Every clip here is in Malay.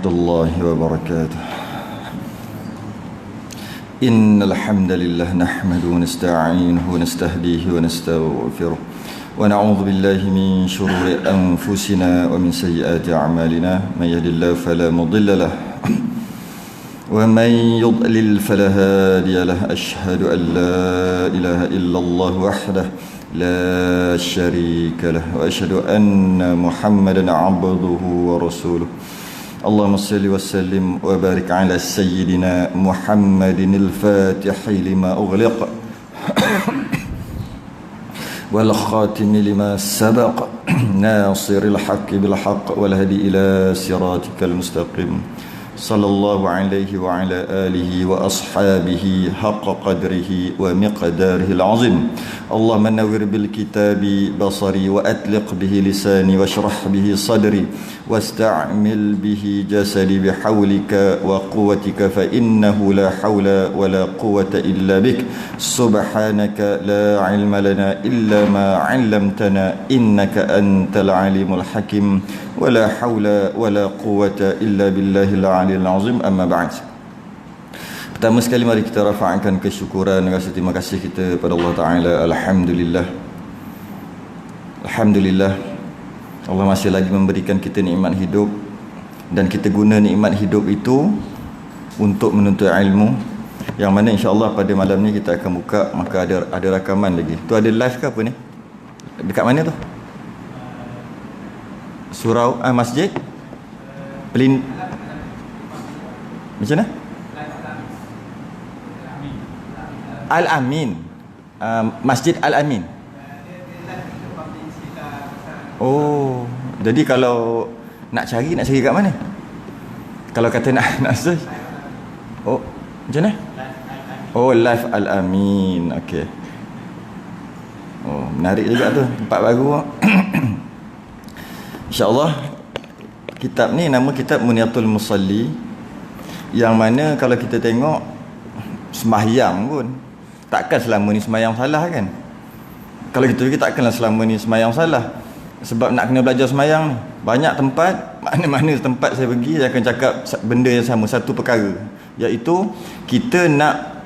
الله وبركاته. إن الحمد لله نحمده ونستعينه ونستهديه ونستغفره ونعوذ بالله من شرور أنفسنا ومن سيئات أعمالنا. من يهد الله فلا مضل له ومن يضلل فلا هادي له. أشهد أن لا إله إلا الله وحده لا شريك له وأشهد أن محمدا عبده ورسوله. اللهم صل وسلم وبارك على سيدنا محمد الفاتح لما أغلق والخاتم لما سبق ناصر الحق بالحق والهدي إلى صراطك المستقيم. صلى الله عليه وعلى آله وأصحابه حق قدره ومقداره العظيم. اللهم نور بالكتاب بصري وأطلق به لساني واشرح به صدري واستعمل به جسدي بحولك وقوتك فإنه لا حول ولا قوة إلا بك. سبحانك لا علم لنا إلا ما علمتنا إنك أنت العليم الحكيم. ولا حول ولا قوة إلا بالله العلي العظيم. أما بعد. Pertama sekali mari kita rafa'kan kesyukuran, rasa terima kasih kita kepada Allah Ta'ala. Alhamdulillah. Alhamdulillah Allah masih lagi memberikan kita nikmat hidup, dan kita guna nikmat hidup itu untuk menuntut ilmu, yang mana insya-Allah pada malam ni kita akan buka, maka ada rakaman lagi. Tu ada live ke apa ni? Dekat mana tu? Surau masjid Pelin macam mana? Al-Amin. Masjid Al-Amin. Oh, jadi kalau nak cari kat mana? Kalau kata nak search. Oh, macam mana? Oh, Live Al-Amin. Okey. Oh, menarik juga tu, tempat baru. InsyaAllah kitab ni nama kitab Muniyatul Musalli, yang mana kalau kita tengok sembahyang pun takkan selama ni sembahyang salah kan. Kalau kita fikir takkanlah selama ni sembahyang salah, sebab nak kena belajar sembahyang ni banyak tempat, mana-mana tempat saya pergi saya akan cakap benda yang sama, satu perkara, iaitu kita nak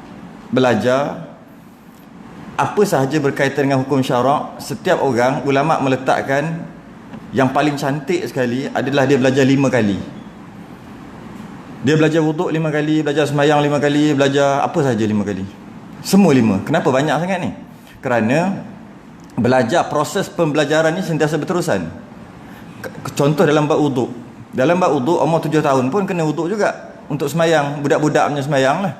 belajar apa sahaja berkaitan dengan hukum syarak. Setiap orang, ulama meletakkan yang paling cantik sekali adalah dia belajar 5 kali. Dia belajar wuduk 5 kali, belajar sembahyang 5 kali, belajar apa sahaja 5 kali. Semua 5. Kenapa banyak sangat ni? Kerana belajar, proses pembelajaran ni sentiasa berterusan. Contoh dalam bab wuduk. Dalam bab wuduk, umur 7 tahun pun kena wuduk juga untuk sembahyang. Budak-budak punya sembahyang lah.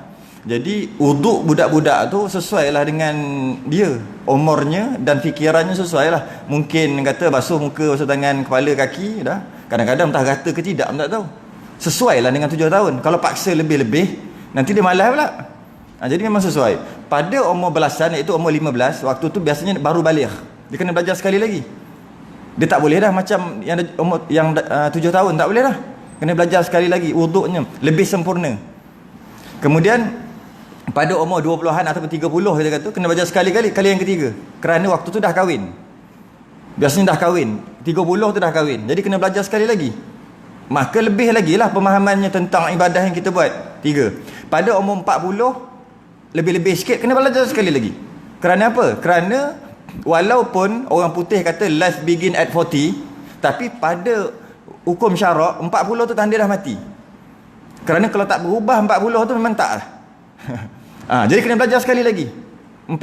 Jadi wuduk budak-budak tu sesuai lah dengan dia, umurnya dan fikirannya sesuai lah. Mungkin kata basuh muka, basuh tangan, kepala, kaki dah. Kadang-kadang entah rata ke tidak, tak tahu. Sesuai lah dengan 7 tahun. Kalau paksa lebih-lebih, nanti dia malas pula. Jadi memang sesuai. Pada umur belasan, iaitu umur 15, waktu tu biasanya baru balik. Dia kena belajar sekali lagi. Dia tak boleh dah macam yang umur yang 7 tahun, tak boleh dah. Kena belajar sekali lagi, wuduknya lebih sempurna. Kemudian pada umur 20-an ataupun 30 kita kata, kena belajar sekali-kali, kali yang ketiga. Kerana waktu tu dah kahwin. Biasanya dah kahwin. 30 tu dah kahwin. Jadi kena belajar sekali lagi. Maka lebih lagi lah pemahamannya tentang ibadah yang kita buat. 3. Pada umur 40, lebih-lebih sikit, kena belajar sekali lagi. Kerana apa? Kerana walaupun orang putih kata life begin at 40, tapi pada hukum syarak 40 tu tanda dah mati. Kerana kalau tak berubah 40 tu memang tak lah. Jadi kena belajar sekali lagi 40.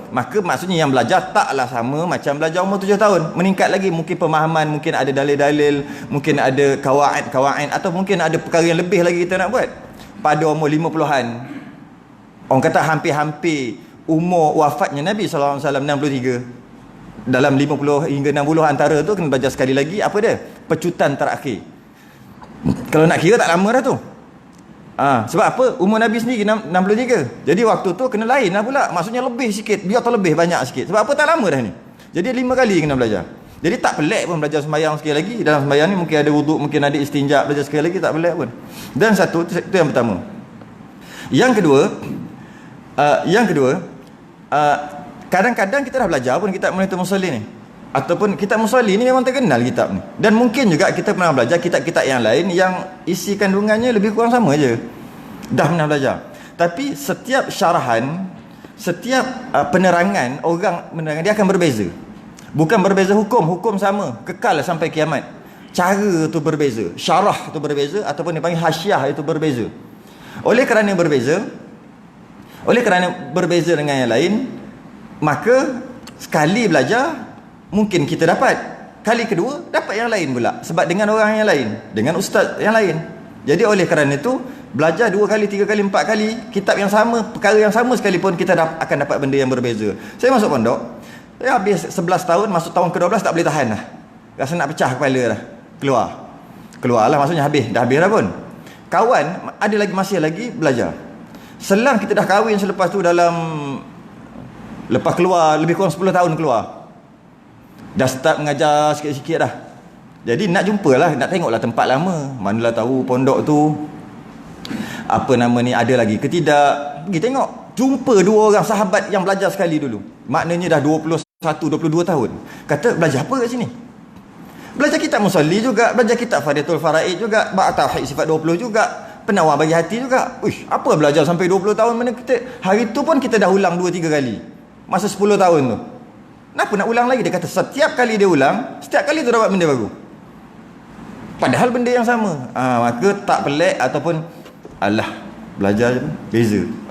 Maka maksudnya yang belajar taklah sama macam belajar umur 7 tahun. Meningkat lagi, mungkin pemahaman, mungkin ada dalil-dalil, mungkin ada kawaid, atau mungkin ada perkara yang lebih lagi kita nak buat. Pada umur 50-an, orang kata hampir-hampir umur wafatnya Nabi SAW 63. Dalam 50 hingga 60 antara tu kena belajar sekali lagi. Apa dia? Pecutan terakhir. Kalau nak kira tak lama dah tu. Sebab apa? Umur Nabi sendiri 63. Jadi waktu tu kena lain lah pula. Maksudnya lebih sikit, biar terlebih banyak sikit. Sebab apa? Tak lama dah ni. Jadi 5 kali kena belajar. Jadi tak pelik pun belajar sembahyang sekali lagi. Dalam sembahyang ni mungkin ada wuduk, mungkin ada istinja, belajar sekali lagi tak pelik pun. Dan satu, itu yang pertama. Yang kedua, kadang-kadang kita dah belajar pun kitab Muniyatul Musalli ni. Ataupun kitab Musalli ni memang terkenal kitab ni. Dan mungkin juga kita pernah belajar kitab-kitab yang lain yang isi kandungannya lebih kurang sama je. Dah pernah belajar. Tapi setiap syarahan, setiap penerangan, orang menerangkan dia akan berbeza. Bukan berbeza hukum sama, kekal sampai kiamat. Cara tu berbeza, syarah tu berbeza, ataupun dipanggil hasyiah itu berbeza. Oleh kerana berbeza dengan yang lain, maka sekali belajar mungkin kita dapat, kali kedua dapat yang lain pula, sebab dengan orang yang lain, dengan ustaz yang lain. Jadi oleh kerana itu, belajar 2 kali, 3 kali, 4 kali kitab yang sama, perkara yang sama sekalipun, kita akan dapat benda yang berbeza. Saya masuk pondok, saya habis 11 tahun, masuk tahun ke-12 tak boleh tahan dah, rasa nak pecah kepala dah, keluarlah, maksudnya dah habis dah pun. Kawan ada lagi, masih lagi belajar. Selang kita dah kahwin, selepas tu lepas keluar lebih kurang 10 tahun keluar, dah start mengajar sikit-sikit dah. Jadi nak jumpalah, nak tengoklah tempat lama, manalah tahu pondok tu apa nama ni ada lagi ke tidak. Pergi tengok, jumpa 2 orang sahabat yang belajar sekali dulu, maknanya dah 21, 22 tahun. Kata, belajar apa kat sini? Belajar kitab Musalli juga, belajar kitab Fadilatul Faraid juga, Bab Tauhid Sifat 20 juga, Penawar Bagi Hati juga. Uish, apa belajar sampai 20 tahun? Mana kita hari tu pun kita dah ulang 2-3 kali masa 10 tahun tu. Kenapa nak ulang lagi? Dia kata setiap kali dia ulang, setiap kali tu dapat benda baru, padahal benda yang sama. Maka tak pelik, ataupun alah, belajar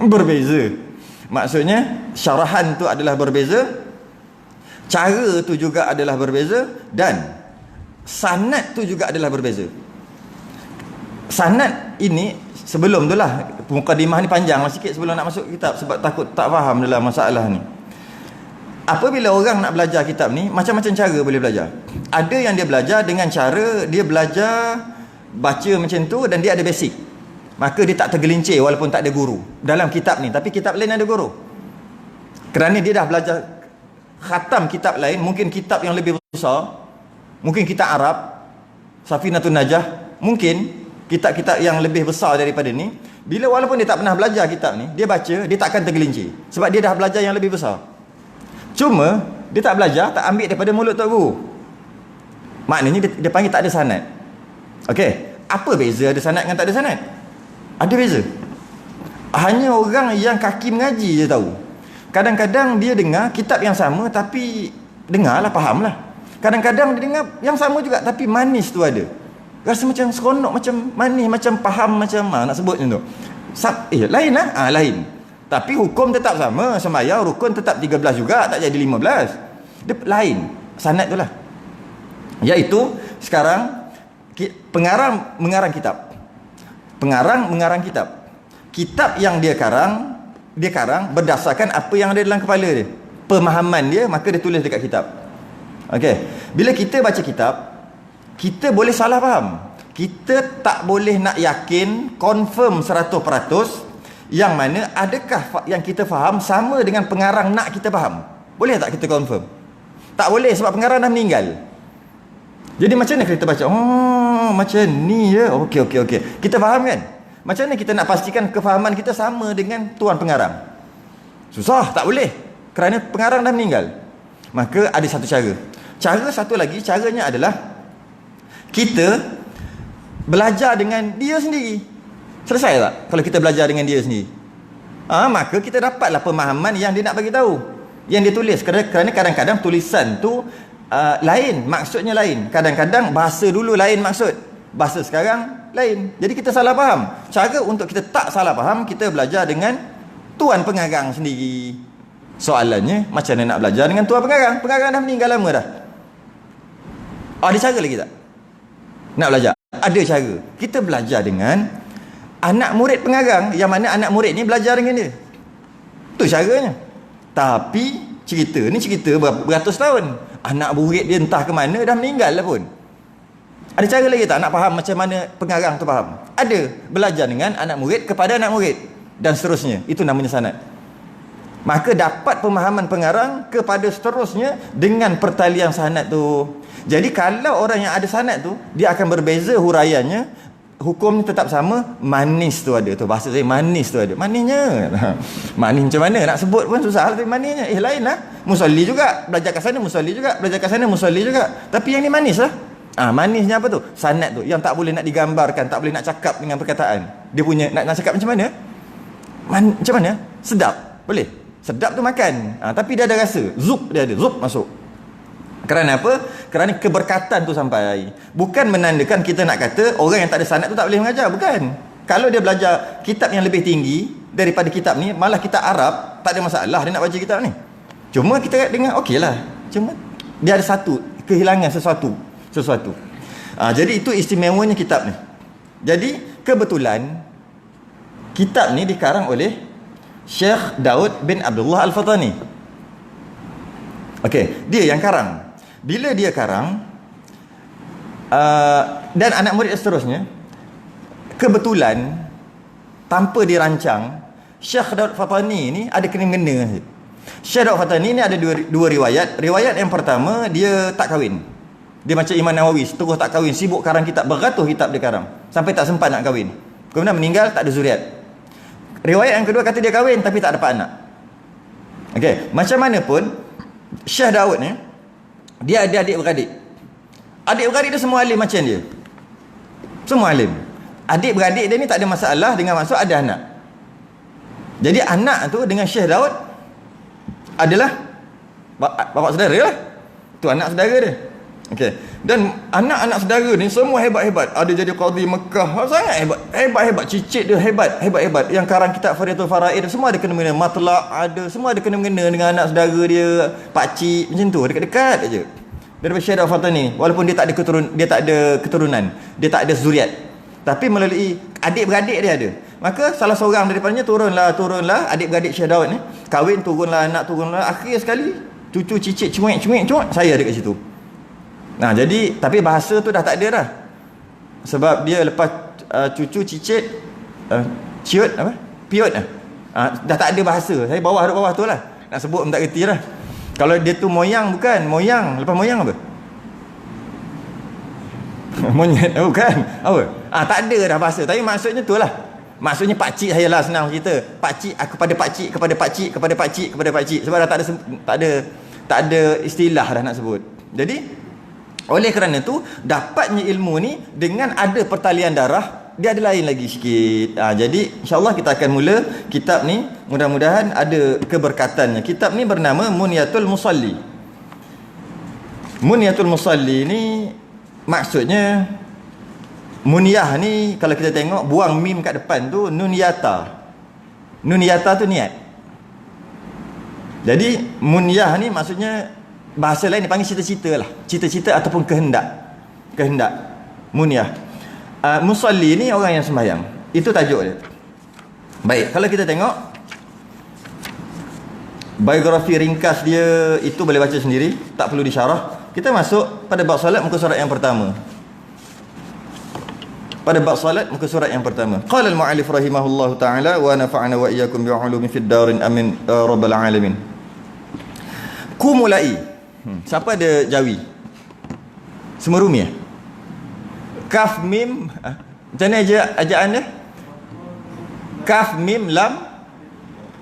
berbeza. Maksudnya syarahan tu adalah berbeza, cara tu juga adalah berbeza, dan sanad tu juga adalah berbeza. Sanad ini, sebelum tu lah, mukadimah ni panjang lah sikit sebelum nak masuk kitab, sebab takut tak faham dalam masalah ni. Apabila orang nak belajar kitab ni, macam-macam cara boleh belajar. Ada yang dia belajar dengan cara dia belajar baca macam tu, dan dia ada basic, maka dia tak tergelincir walaupun tak ada guru dalam kitab ni. Tapi kitab lain ada guru, kerana dia dah belajar khatam kitab lain, mungkin kitab yang lebih besar, mungkin kitab Arab, Safinatun Najah, mungkin kitab-kitab yang lebih besar daripada ni. Bila walaupun dia tak pernah belajar kitab ni, dia baca, dia takkan tergelincir, sebab dia dah belajar yang lebih besar. Cuma dia tak belajar, tak ambil daripada mulut tok guru, maknanya dia panggil tak ada sanad. Okey, apa beza ada sanad dengan tak ada sanad? Ada beza. Hanya orang yang kaki mengaji je tahu. Kadang-kadang dia dengar kitab yang sama, tapi dengarlah, fahamlah. Kadang-kadang dia dengar yang sama juga, tapi manis tu ada, rasa macam seronok, macam manis, macam faham, macam nak sebut macam tu. Lain lah, lain. Tapi hukum tetap sama, sembahyang rukun tetap 13 juga, tak jadi 15. Dia lain sanad tu lah. Iaitu sekarang pengarang mengarang kitab. Pengarang mengarang kitab. Kitab yang dia karang berdasarkan apa yang ada dalam kepala dia, pemahaman dia, maka dia tulis dekat kitab. Okey. Bila kita baca kitab, kita boleh salah faham. Kita tak boleh nak yakin confirm 100% yang mana adakah yang kita faham sama dengan pengarang nak kita faham. Boleh tak kita confirm? Tak boleh, sebab pengarang dah meninggal. Jadi macam mana kita baca? Macam ni je. Okey. Kita faham kan? Macam mana kita nak pastikan kefahaman kita sama dengan tuan pengarang? Susah, tak boleh, kerana pengarang dah meninggal. Maka ada satu cara. Satu lagi, caranya adalah kita belajar dengan dia sendiri. Selesai tak kalau kita belajar dengan dia sendiri? Maka kita dapatlah pemahaman yang dia nak bagi tahu, yang dia tulis. Kerana kadang-kadang tulisan tu lain, maksudnya lain. Kadang-kadang bahasa dulu lain maksud, bahasa sekarang lain. Jadi kita salah faham. Cara untuk kita tak salah faham, kita belajar dengan tuan pengarang sendiri. Soalannya, macam mana nak belajar dengan tuan pengarang? Pengarang dah meninggal lama dah. Ada cara lagi tak nak belajar? Ada cara. Kita belajar dengan anak murid pengarang, yang mana anak murid ni belajar dengan dia. Tu caranya. Tapi cerita beratus tahun. Anak murid dia entah ke mana, dah meninggal lah pun. Ada cara lagi tak nak faham macam mana pengarang tu faham? Ada. Belajar dengan anak murid kepada anak murid, dan seterusnya. Itu namanya sanad. Maka dapat pemahaman pengarang kepada seterusnya dengan pertalian sanad tu. Jadi kalau orang yang ada sanad tu, dia akan berbeza huraiannya hukumnya tetap sama. Manis tu ada tu, bahasa saya manis tu ada. Manisnya manis macam mana nak sebut pun susah. Tapi manisnya lain lah. Musalli juga, belajar kat sana musalli juga, belajar kat sana musalli juga, tapi yang ni manis lah. Manisnya apa tu? Sanad tu yang tak boleh nak digambarkan, tak boleh nak cakap dengan perkataan. Dia punya nak cakap macam mana? Macam mana? Sedap, boleh. Sedap tu makan, tapi dia ada rasa. Zup, dia ada zup masuk. Kerana apa? Kerana keberkatan tu sampai. Bukan menandakan kita nak kata orang yang tak ada sanad tu tak boleh mengajar. Bukan. Kalau dia belajar kitab yang lebih tinggi daripada kitab ni, malah kita Arab, tak ada masalah dia nak baca kitab ni. Cuma kita dengar okey lah. Cuma dia ada satu kehilangan sesuatu. Jadi itu istimewanya kitab ni. Jadi kebetulan kitab ni dikarang oleh Syekh Daud bin Abdullah Al-Fatani. Okey, dia yang karang. Bila dia karang, dan anak murid seterusnya, kebetulan tanpa dirancang, Syekh Daud Fatani ni ada kena-mengena. Syekh Daud Fatani ni ada dua riwayat. Riwayat yang pertama, dia tak kahwin. Dia macam Imam Nawawi, terus tak kahwin, sibuk karang kitab, beratus kitab dia karang, sampai tak sempat nak kahwin. Kemudian meninggal, tak ada zuriat. Riwayat yang kedua kata dia kahwin tapi tak dapat anak. Okey, macam mana pun Syekh Daud ni, dia ada adik-beradik. Adik-beradik dia semua alim macam dia. Semua alim. Adik-beradik dia ni tak ada masalah dengan maksud ada anak. Jadi anak tu dengan Syekh Daud adalah bapak saudara lah. Tu anak saudara dia. Okey. Dan anak-anak saudara ni semua hebat-hebat. Ada jadi qadhi Mekah, sangat hebat. Hebat-hebat, cicit dia hebat-hebat. Yang karang kitab Faridatul Faraid semua ada kena-mengena, Matlaq ada, semua ada kena-mengena dengan anak saudara dia, pak cik macam tu, dekat-dekat aja. Daripada Syekh Daud Fatani, walaupun dia tak ada keturunan, dia tak ada zuriat. Tapi melalui adik-beradik dia ada. Maka salah seorang daripadanya turunlah adik-beradik Syekh Daud ni, kahwin, turunlah anak, akhir sekali cucu cicit cuek, saya ada kat situ. Nah, jadi tapi bahasa tu dah tak ada dah. Sebab dia lepas cucu cicit ciut apa? Piut dah tak ada bahasa. Saya bawah tu lah. Nak sebut pun tak reti lah. Kalau dia tu moyang, bukan moyang, lepas moyang apa? Monyet bukan. Apa? Tak ada dah bahasa. Tapi maksudnya tu lah. Maksudnya pak cik saya lah, senang cerita. Pak cik kepada pak cik, kepada pak cik, kepada pak cik, kepada pak cik. Sebab dah tak ada istilah dah nak sebut. Jadi oleh kerana tu dapatnya ilmu ni dengan ada pertalian darah, dia ada lain lagi sikit. Jadi insya-Allah kita akan mula kitab ni, mudah-mudahan ada keberkatannya. Kitab ni bernama Munyatul Musalli. Munyatul Musalli ni maksudnya, munyah ni kalau kita tengok buang mim kat depan tu nunyata. Nunyata tu niat. Jadi munyah ni maksudnya, bahasa lain dipanggil cita-cita lah. Cita-cita ataupun kehendak. Munyah. Musalli ni orang yang sembahyang. Itu tajuk dia. Baik, kalau kita tengok biografi ringkas dia, itu boleh baca sendiri, tak perlu disyarah. Kita masuk pada bab solat, muka surat yang pertama. Pada bab solat, muka surat yang pertama. Qala al-mu'allif rahimahullahu ta'ala wa nafa'ana wa iyyakum bi'ulumin fid darin amin rabbal alamin. Ku mulai. Siapa ada jawi? Semua rumi ya? Kaf mim macam mana ajaan dia? Kaf mim lam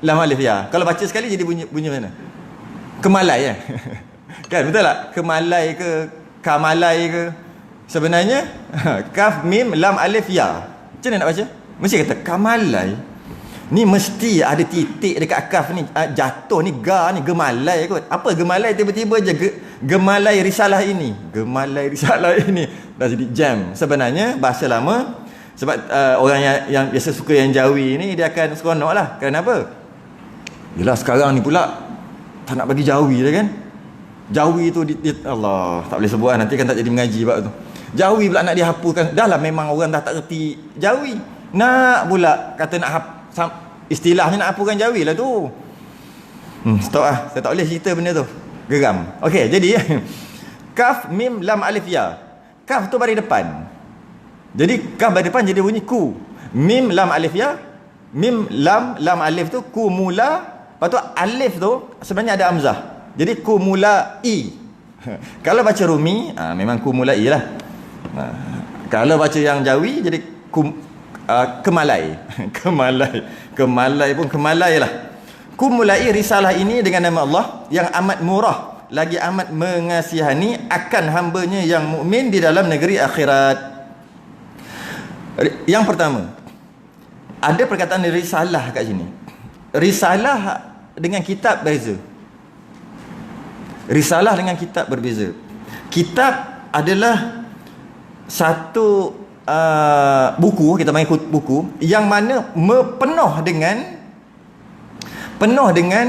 alif ya. Kalau baca sekali jadi bunyi mana? Kemalai ya. Kan betul tak? Kemalai ke kamalai ke? Sebenarnya kaf mim lam alif ya. Macam mana nak baca? Mesti kata kamalai. Ni mesti ada titik dekat kaf ni, jatuh ni ga ni, gemalai kot. Apa gemalai, tiba-tiba je gemalai risalah ini. Gemalai risalah ini dah jadi jam. Sebenarnya bahasa lama, sebab orang yang biasa suka yang jawi ni, dia akan seronok lah. Kenapa? Yelah sekarang ni pula tak nak bagi jawi dah kan. Jawi tu Allah, tak boleh sebut lah, nanti kan tak jadi mengaji bab tu. Jawi pula nak dihapuskan. Dah lah memang orang dah tak reti jawi, nak pula kata nak istilahnya nak hapuskan jawi lah tu. Stop lah, saya tak boleh cerita benda tu, geram. Okey, jadi kaf mim lam alif ya. Kaf tu baris depan, jadi kaf baris depan jadi bunyi ku. Mim lam alif ya, mim lam alif tu ku mula. Lepas tu alif tu sebenarnya ada hamzah, jadi ku mula i. Kalau baca rumi memang ku mula i lah. Kalau baca yang jawi jadi kemalai. Kemalai pun kemalai lah. Ku mulai risalah ini dengan nama Allah yang amat murah lagi amat mengasihani akan hambanya yang mukmin di dalam negeri akhirat. Yang pertama, ada perkataan risalah kat sini. Risalah dengan kitab berbeza. Risalah dengan kitab berbeza. Kitab adalah satu buku, kita panggil buku, yang mana penuh dengan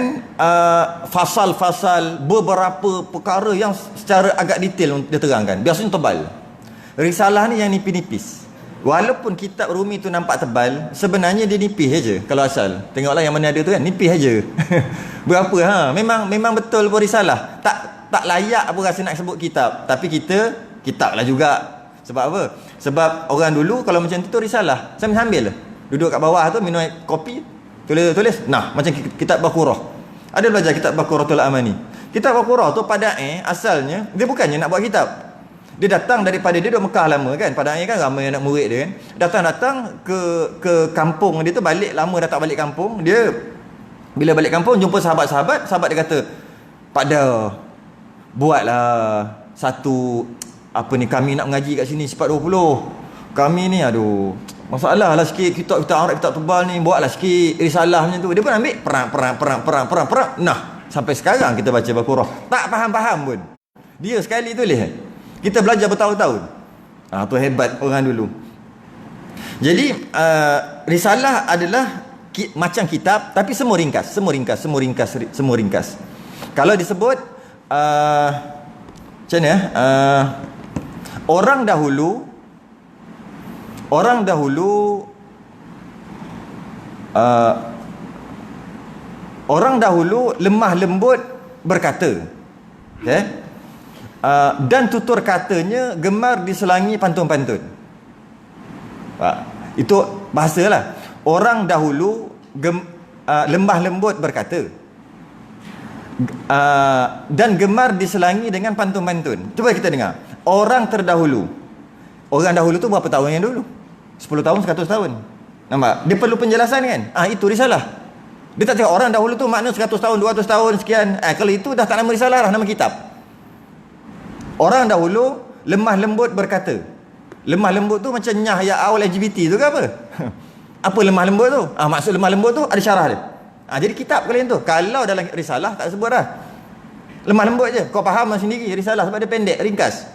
fasal-fasal beberapa perkara yang secara agak detail dia terangkan. Biasanya tebal. Risalah ni yang nipis-nipis. Walaupun kitab Rumi tu nampak tebal, sebenarnya dia nipis aja. Kalau asal tengoklah yang mana ada tu kan, nipis aja. Berapa memang betul pun risalah. Tak layak apa rasa nak sebut kitab, tapi kita kitab lah juga. Sebab apa? Sebab orang dulu kalau macam tu risalah sambil-sambil lah. Duduk kat bawah tu minum kopi, tulis. Nah, macam kitab Baqarah. Ada belajar kitab Baqaratul Amani. Kitab Baqarah tu pada asalnya dia bukannya nak buat kitab. Dia datang daripada dia duduk Mekah lama kan. Pada kan ramai anak murid dia kan. Datang ke kampung dia tu, balik lama dah tak balik kampung. Dia bila balik kampung jumpa sahabat dia kata, "Pada buatlah satu kami nak mengaji kat sini sifat 20. Kami ni masalah lah sikit, kitab Arab kitab tebal ni, buatlah sikit risalah macam tu." Dia pun ambil perang. Nah, sampai sekarang kita baca Baqarah tak faham-faham pun. Dia sekali tulis. Kita belajar bertahun-tahun. Tu hebat orang dulu. Jadi risalah adalah macam kitab tapi semua ringkas. Kalau disebut macam mana orang dahulu lemah lembut berkata, dan tutur katanya gemar diselangi pantun-pantun. Itu bahasalah. Orang dahulu lemah lembut berkata, dan gemar diselangi dengan pantun-pantun. Cuba kita dengar. Orang terdahulu. Orang dahulu tu berapa tahun yang dulu? 10 tahun, 100 tahun. Nampak? Dia perlu penjelasan kan? Itu risalah. Dia tak cakap orang dahulu tu makna 100 tahun, 200 tahun, sekian. Kalau itu dah tak nama risalah lah, nama kitab. Orang dahulu lemah lembut berkata. Lemah lembut tu macam nyah ya awal LGBT tu ke apa? Apa lemah lembut tu? Maksud lemah lembut tu ada syarah dia. Jadi kitab kalian tu. Kalau dalam risalah tak sebut dah. Lemah lembut je. Kau faham sendiri risalah sebab dia pendek, ringkas.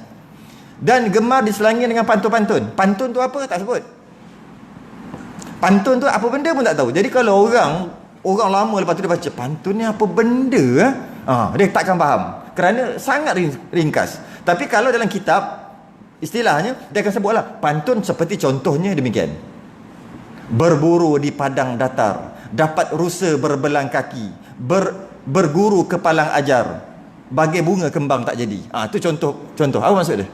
Dan gemar diselangi dengan pantun-pantun. Pantun tu apa? Tak sebut. Pantun tu apa benda pun tak tahu. Jadi kalau orang lama lepas tu dia baca pantun ni apa benda dia takkan faham. Kerana sangat ringkas. Tapi kalau dalam kitab, istilahnya dia akan sebutlah pantun seperti contohnya demikian. Berburu di padang datar, dapat rusa berbelang kaki, berguru kepalang ajar, bagai bunga kembang tak jadi. Itu contoh. Apa maksud dia?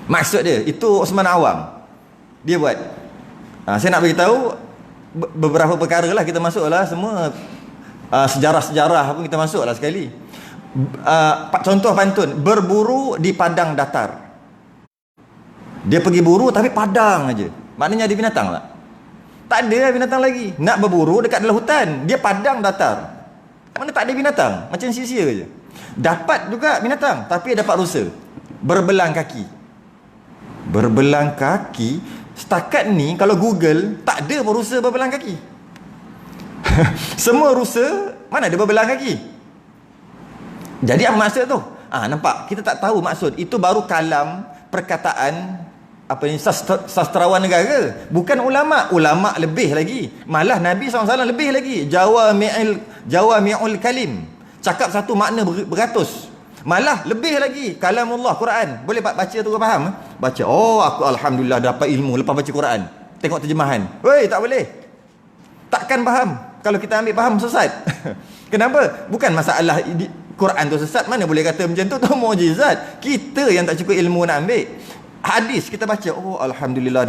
Maksud dia itu Osman Awam dia buat. Saya nak beritahu beberapa perkara lah, kita masuklah semua sejarah-sejarah pun kita masuklah sekali. Contoh pantun, berburu di padang datar. Dia pergi buru tapi padang aja. Maknanya ada binatang tak? Tak ada binatang lagi. Nak berburu dekat dalam hutan, dia padang datar. Mana tak ada binatang, macam sia-sia je. Dapat juga binatang tapi dapat rusa. Berbelang kaki. Setakat ni kalau Google tak ada pun rusa berbelang kaki. Semua rusa mana ada berbelang kaki. Jadi apa maksud tu? Nampak? Kita tak tahu maksud. Itu baru kalam perkataan sastrawan negara. Bukan ulama. Ulama lebih lagi. Malah Nabi SAW lebih lagi. Jawami'ul kalim. Cakap satu makna beratus. Malah lebih lagi. Kalamullah, Quran. Boleh baca tu faham? Baca. Aku Alhamdulillah dapat ilmu lepas baca Quran. Tengok terjemahan. Tak boleh. Takkan faham. Kalau kita ambil faham sesat. Kenapa? Bukan masalah Quran tu sesat, mana boleh kata macam tu mukjizat. Kita yang tak cukup ilmu nak ambil. Hadis kita baca, alhamdulillah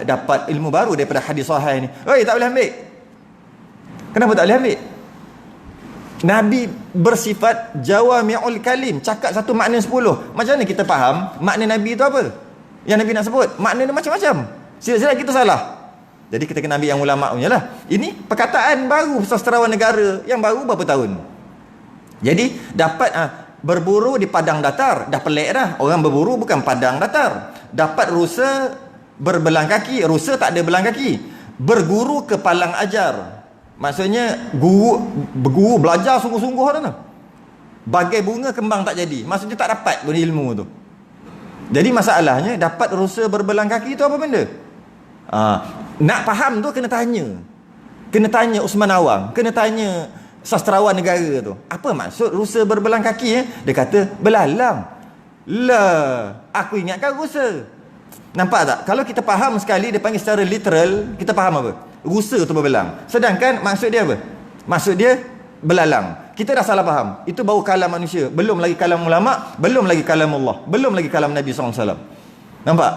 dapat ilmu baru daripada hadis sahih ni. Tak boleh ambil. Kenapa tak boleh ambil? Nabi bersifat jawami'ul kalim, cakap satu makna 10. Macam mana kita faham makna Nabi tu apa? yang Nabi nak sebut. Makna dia macam-macam. Sila-sila kita salah. Jadi kita kena ambil yang ulama' punya lah. Ini perkataan baru sastrawan negara yang baru berapa tahun. Jadi dapat berburu di padang datar, dah pelik dah. Orang berburu bukan padang datar. Dapat rusa berbelang kaki, rusa tak ada belang kaki. Berguru ke palang ajar. Maksudnya guru belajar sungguh-sungguh tu. Bagai bunga kembang tak jadi. Maksudnya tak dapat guna ilmu tu. Jadi masalahnya dapat rusa berbelang kaki tu apa benda? Nak faham tu kena tanya. Kena tanya Usman Awang, kena tanya sastrawan negara tu. Apa maksud rusa berbelang kaki? Dia kata belalang. Lah, aku ingatkan rusa. Nampak tak? Kalau kita faham sekali, dia panggil secara literal, kita faham apa? Rusa tu berbelang. Sedangkan maksud dia apa? Maksud dia belalang. Kita dah salah faham. Itu baru kalam manusia. Belum lagi kalam ulama, belum lagi kalam Allah, belum lagi kalam Nabi SAW. Nampak?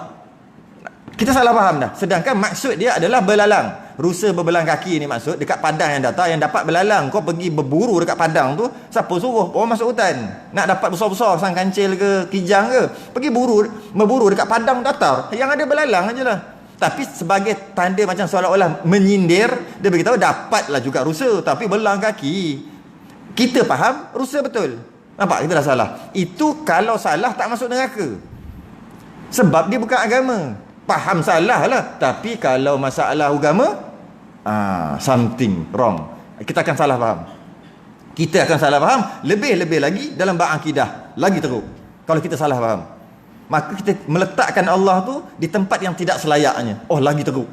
Kita salah faham dah. Sedangkan maksud dia adalah belalang. Rusa berbelang kaki ni maksud dekat padang yang datar, yang dapat belalang. Kau pergi berburu dekat padang tu, siapa suruh? Orang masuk hutan. Nak dapat besar-besar sang kancil ke, kijang ke, pergi berburu dekat padang datar. Yang ada belalang ajalah. Tapi sebagai tanda macam seolah-olah menyindir, dia beritahu dapatlah juga rusa, tapi belang kaki. Kita faham rusa betul. Nampak? Kita dah salah. Itu kalau salah tak masuk neraka. Sebab dia bukan agama. Faham salah lah. Tapi kalau masalah agama, something wrong. Kita akan salah faham. Kita akan salah faham. Lebih-lebih lagi dalam bab akidah. Lagi teruk. Kalau kita salah faham. Maka kita meletakkan Allah tu di tempat yang tidak selayaknya. Oh, lagi teruk.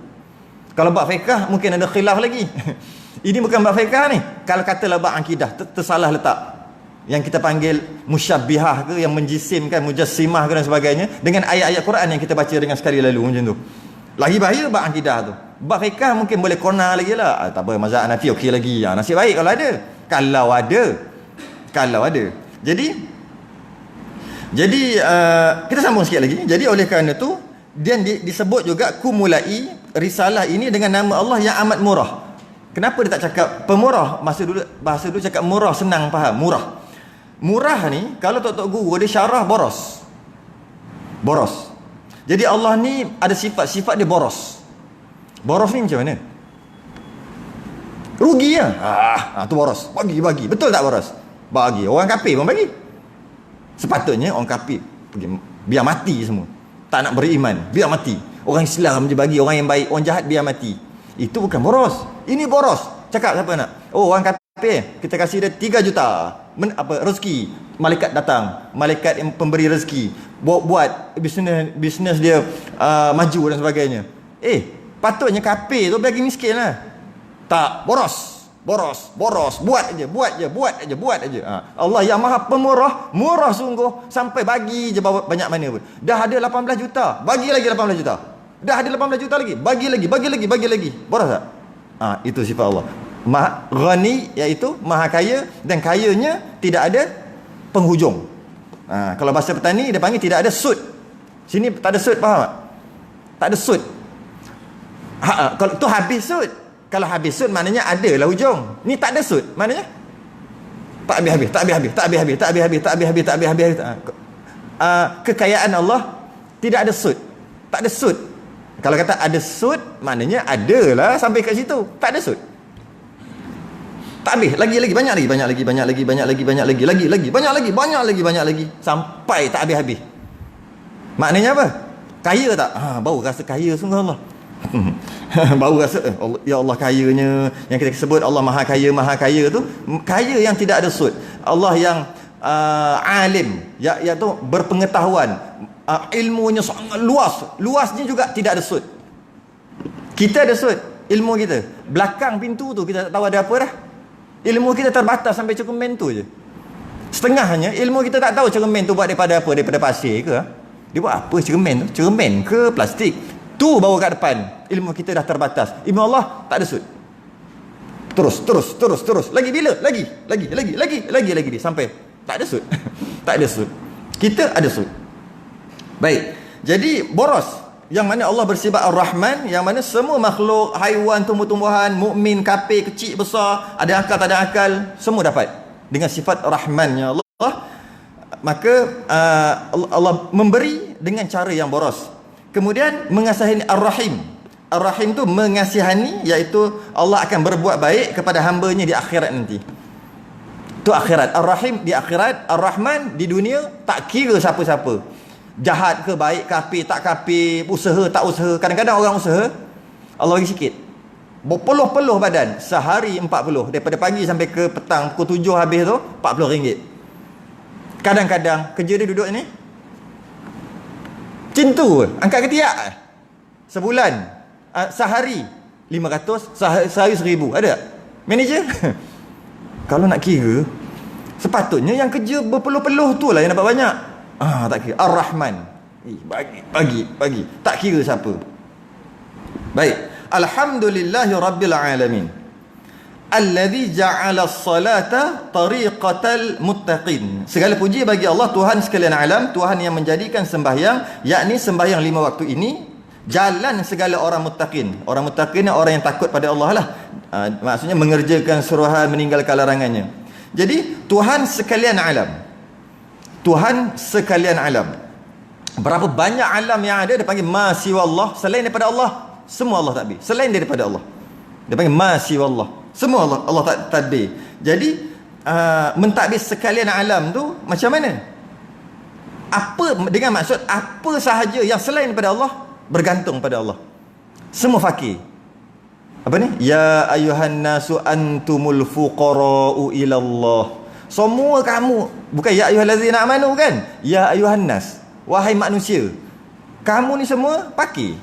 Kalau bab fiqh mungkin ada khilaf lagi. Ini bukan bab fiqh ni. Kalau katalah bab akidah tersalah letak. Yang kita panggil musyabbihah ke, yang menjisimkan, mujassimah ke dan sebagainya, dengan ayat-ayat Quran yang kita baca dengan sekali lalu macam tu. Lagi bahaya bab akidah tu. Bab fiqh mungkin boleh kona lagi lah. Tak apa, mazhab Hanafi okey lagi. Nasib baik kalau ada. Kalau ada. Jadi kita sambung sikit lagi. Jadi oleh kerana tu dia disebut juga kumulai risalah ini dengan nama Allah yang amat murah. Kenapa dia tak cakap pemurah? Bahasa dulu cakap murah, senang faham. Murah ni kalau tok-tok guru dia syarah boros. Jadi Allah ni ada sifat dia boros. Boros ni macam mana? Rugi lah. Tu boros. Bagi. Betul tak boros? Bagi. Orang kafir pun bagi. Sepatutnya orang kafir biar mati semua. Tak nak beriman, biar mati. Orang Islam je bagi, orang yang baik, orang jahat biar mati. Itu bukan boros. Ini boros. Cakap siapa nak? Oh, orang kafir, kita kasih dia 3 juta. Rezeki. Malaikat datang. Malaikat yang pemberi rezeki. Buat bisnes dia maju dan sebagainya. Patutnya kafir tu bagi miskin lah. Tak, boros. Buat aja. Allah yang maha pemurah, murah sungguh, sampai bagi je banyak mana pun. Dah ada 18 juta, bagi lagi 18 juta. Dah ada 18 juta lagi, bagi lagi. Boros tak? Itu sifat Allah. Maha ghani, iaitu maha kaya, dan kayanya tidak ada penghujung. Kalau bahasa petani dia panggil tidak ada sud. Sini tak ada sud, faham tak? Tak ada sud. Kalau tu habis sud. Kalau habis sud maknanya adalah hujung. Ni tak ada sud, maknanya tak habis. Kekayaan Allah tidak ada sud. Tak ada sud. Kalau kata ada sud, maknanya adalah sampai kat situ. Tak ada sud. Tak habis, lagi banyak lagi sampai tak habis. Maknanya apa? Kaya tak? Baru rasa kaya sungguh Allah. Baru rasa ya Allah kayanya. Yang kita sebut Allah maha kaya tu, kaya yang tidak ada sud. Allah yang alim, iaitu berpengetahuan, ilmunya sangat luasnya juga tidak ada sud. Kita ada sud, ilmu kita belakang pintu tu kita tak tahu ada apa dah. Ilmu kita terbatas sampai cermin tu je. Setengahnya ilmu kita tak tahu cermin tu buat daripada apa, daripada pasir ke? Dia buat apa cermin tu? Cermin ke plastik? Tu bawa kat depan. Ilmu kita dah terbatas. Ilmu Allah tak ada sud. Terus. Lagi bila? Lagi dia sampai tak ada sud. Tak ada sud. Kita ada sud. Baik. Jadi boros. Yang mana Allah bersifat Ar-Rahman, yang mana semua makhluk, haiwan, tumbuh-tumbuhan, mukmin, kafir, kecil, besar, ada akal, tak ada akal, semua dapat dengan sifat Rahman-nya Allah. Maka Allah memberi dengan cara yang boros. Kemudian mengasihani Ar-Rahim. Ar-Rahim tu mengasihani, iaitu Allah akan berbuat baik kepada hamba-Nya di akhirat nanti. Tu akhirat. Ar-Rahim di akhirat, Ar-Rahman di dunia, tak kira siapa-siapa. Jahat ke baik, kafir tak kafir, usaha tak usaha. Kadang-kadang orang usaha, Allah bagi sikit. Berpeluh-peluh badan, sehari 40. Daripada pagi sampai ke petang, pukul 7 habis tu, RM40. Kadang-kadang kerja dia duduk ni, cintu, angkat ketiak. Sebulan, sehari 500, sehari 1000. Ada tak? Manager? Kalau nak kira, sepatutnya yang kerja berpeluh-peluh tu lah yang dapat banyak. Tak kira. Ar-Rahman, bagi. Tak kira siapa. Baik. Alhamdulillahi Rabbil Alamin. Alladhi ja'ala as-salata tariqatal muttaqin. Segala puji bagi Allah, Tuhan sekalian alam, Tuhan yang menjadikan sembahyang, yakni sembahyang 5 waktu ini, jalan segala orang muttaqin. Orang muttaqin ni orang yang takut pada Allah lah. Maksudnya mengerjakan suruhan, meninggalkan larangannya. Jadi Tuhan sekalian alam. Tuhan sekalian alam. Berapa banyak alam yang ada, dia panggil ma siwa Allah, selain daripada Allah. Semua Allah takbir. Selain daripada Allah, dia panggil ma siwa Allah. Semua Allah takbir. Jadi mentadbir sekalian alam tu macam mana? Apa dengan maksud apa sahaja yang selain daripada Allah bergantung pada Allah. Semua fakir. Apa ni? Ya ayuhan nasu antumul fuqara'u ila Allah. Semua kamu, bukan ya ayyuhallazina amanu kan? Ya ayuhan nas, wahai manusia. Kamu ni semua fakir.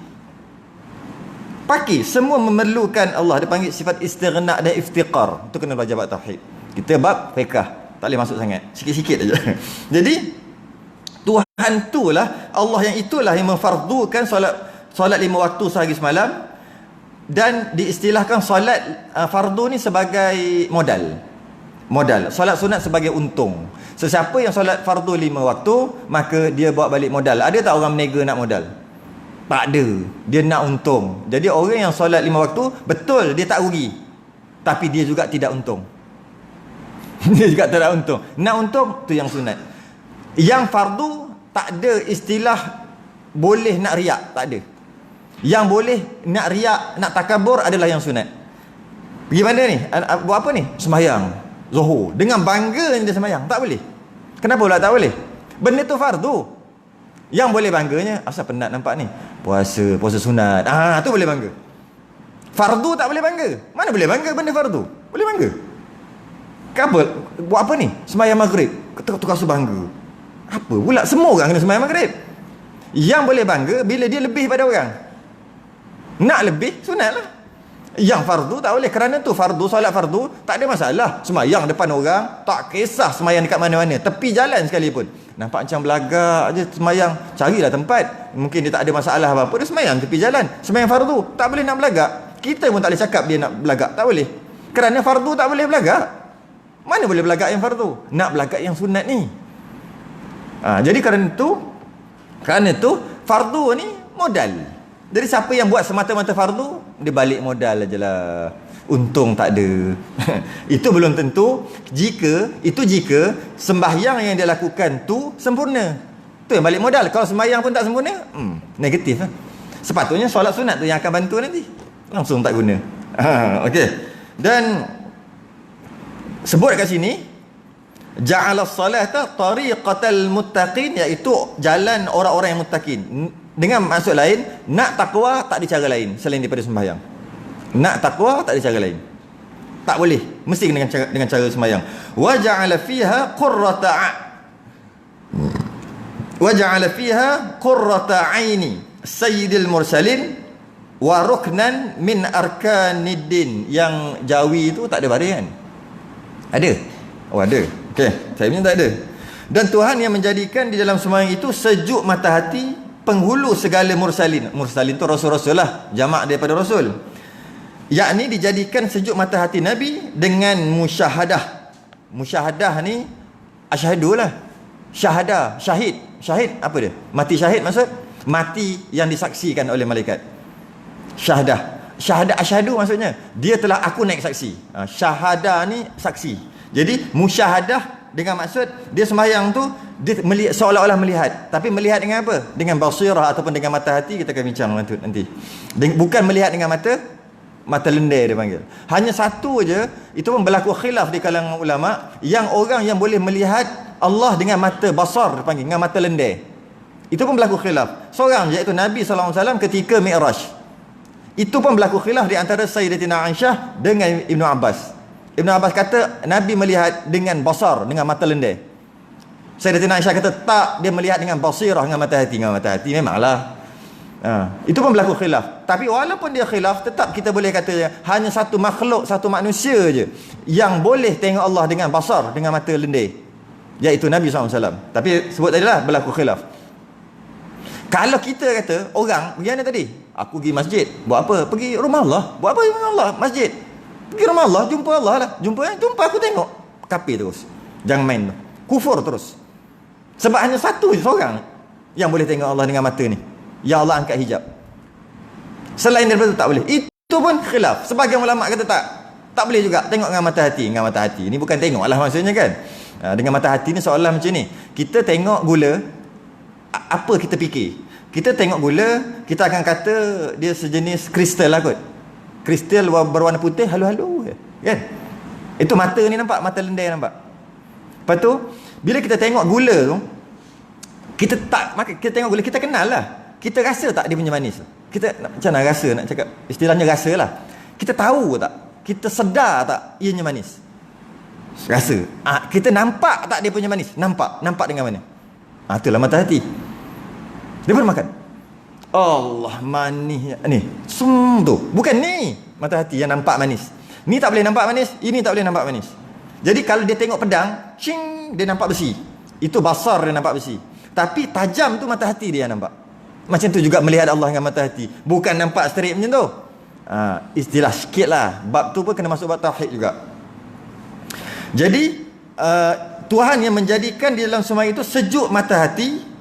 Fakir, semua memerlukan Allah. Dia panggil sifat istighna dan iftiqar. Itu kena belajar bab tauhid. Kita bab fiqh, tak boleh masuk sangat. Sikit-sikit aja. Jadi Tuhan itulah, Allah yang itulah yang memfardukan solat 5 waktu sehari semalam. Dan diistilahkan solat fardu ni sebagai modal. Solat sunat sebagai untung. Sesiapa yang solat fardu 5 waktu, maka dia bawa balik modal. Ada tak orang menega nak modal? Tak ada. Dia nak untung. Jadi orang yang solat 5 waktu, betul dia tak rugi, tapi dia juga tidak untung. Dia juga tidak untung. Nak untung tu yang sunat. Yang fardu tak ada istilah boleh nak riak, tak ada. Yang boleh nak riak, nak takabur adalah yang sunat. Pergi mana ni? Buat apa ni? Sembahyang Zuhur. Dengan bangga dia sembahyang. Tak boleh. Kenapa pula tak boleh? Benda tu fardu. Yang boleh bangganya, asal penat nampak ni, puasa sunat. Tu boleh bangga. Fardu tak boleh bangga. Mana boleh bangga benda fardu? Boleh bangga. Kenapa? Buat apa ni? Sembahyang maghrib. Tukar bangga. Apa pula? Semua orang kena sembahyang maghrib. Yang boleh bangga bila dia lebih pada orang. Nak lebih, sunat lah. Yang fardu tak boleh. Kerana tu fardu, solat fardu, tak ada masalah. Semayang depan orang, tak kisah semayang dekat mana-mana, tepi jalan sekalipun. Nampak macam belagak je semayang, carilah tempat. Mungkin dia tak ada masalah apa-apa, dia semayang tepi jalan. Semayang fardu, tak boleh nak belagak. Kita pun tak boleh cakap dia nak belagak, tak boleh. Kerana fardu tak boleh belagak. Mana boleh belagak yang fardu? Nak belagak yang sunat ni. Jadi kerana tu fardu ni modal. Jadi siapa yang buat semata-mata fardu, dia balik modal aje lah. Untung tak ada. Itu belum tentu jika sembahyang yang dia lakukan tu sempurna. Tu yang balik modal. Kalau sembahyang pun tak sempurna, negatif lah. Sepatutnya solat sunat tu yang akan bantu nanti. Langsung tak guna. Okey. Dan sebut kat sini, ja'ala as-salata tariqatal muttaqin, iaitu jalan orang-orang yang muttaqin. Dengan maksud lain, nak takwa tak ada cara lain selain daripada sembahyang. Nak takwa tak ada cara lain. Tak boleh, mesti dengan cara sembahyang. Wa ja'ala fiha qurrata 'aini sayyidil mursalin wa ruknan min arkaniddin. Yang Jawi tu tak ada barian. Ada? Oh ada. Okey, saya punya tak ada. Dan Tuhan yang menjadikan di dalam sembahyang itu sejuk mata hati penghulu segala mursalin. Mursalin tu rasul-rasul lah, jamak daripada rasul. Yakni dijadikan sejuk mata hati Nabi dengan musyahadah. Musyahadah ni asyhadu lah. Syahadah, syahid. Syahid apa dia? Mati syahid maksud mati yang disaksikan oleh malaikat. Syahadah. Syahadah asyhadu maksudnya dia telah aku naik saksi. Syahadah ni saksi. Jadi musyahadah dengan maksud dia sembahyang tu dia melihat, seolah-olah melihat, tapi melihat dengan apa? Dengan basirah ataupun dengan mata hati. Kita akan bincang nanti. Bukan melihat dengan mata lendai dia panggil. Hanya satu je, itu pun berlaku khilaf di kalangan ulama, yang orang yang boleh melihat Allah dengan mata basar dia panggil, dengan mata lendai. Itu pun berlaku khilaf. Seorang je, iaitu Nabi SAW ketika Mi'raj. Itu pun berlaku khilaf di antara Sayyidatina Aisyah dengan Ibnu Abbas. Ibnu Abbas kata Nabi melihat dengan basar, dengan mata lendai. Sayyidatina Aisyah kata tak, dia melihat dengan basirah, dengan mata hati. Dengan mata hati memanglah. Itu pun berlaku khilaf. Tapi walaupun dia khilaf, tetap kita boleh kata hanya satu makhluk, satu manusia je yang boleh tengok Allah dengan basar, dengan mata lendai, iaitu Nabi SAW. Tapi sebut tadilah berlaku khilaf. Kalau kita kata orang pergi mana tadi? Aku pergi masjid. Buat apa? Pergi rumah Allah. Buat apa rumah Allah? Masjid. Pergi rumah Allah, jumpa Allah lah. Jumpa aku tengok. Kafir terus. Jangan main. Kufur terus. Sebab hanya satu je seorang yang boleh tengok Allah dengan mata ni. Ya Allah angkat hijab. Selain daripada itu tak boleh. Itu pun khilaf. Sebagian ulama kata tak boleh juga. Tengok dengan mata hati. Dengan mata hati. Ini bukan tengok lah maksudnya kan. Dengan mata hati ni seolah macam ni. Kita tengok gula, apa kita fikir? Kita tengok gula, kita akan kata dia sejenis kristal lah kot. Kristal berwarna putih, halu-halu kan. Itu mata ni nampak, mata lendai nampak. Lepas tu bila kita tengok gula tu, kita tengok gula, kita kenal lah. Kita rasa tak dia punya manis? Kita macam mana rasa, nak cakap istilahnya rasa lah. Kita tahu tak? Kita sedar tak ianya manis? Rasa. Kita nampak tak dia punya manis? Nampak dengan mana? Itulah mata hati. Dia pun makan. Allah manis ni. Tu. Bukan ni mata hati yang nampak manis. Ni tak boleh nampak manis, ini tak boleh nampak manis. Jadi kalau dia tengok pedang, cing, dia nampak besi. Itu basar dia nampak besi. Tapi tajam tu mata hati dia yang nampak. Macam tu juga melihat Allah dengan mata hati. Bukan nampak straight macam tu. Istilah sikit lah. Bab tu pun kena masuk bab tauhid juga. Jadi Tuhan yang menjadikan di dalam semua itu sejuk mata hati,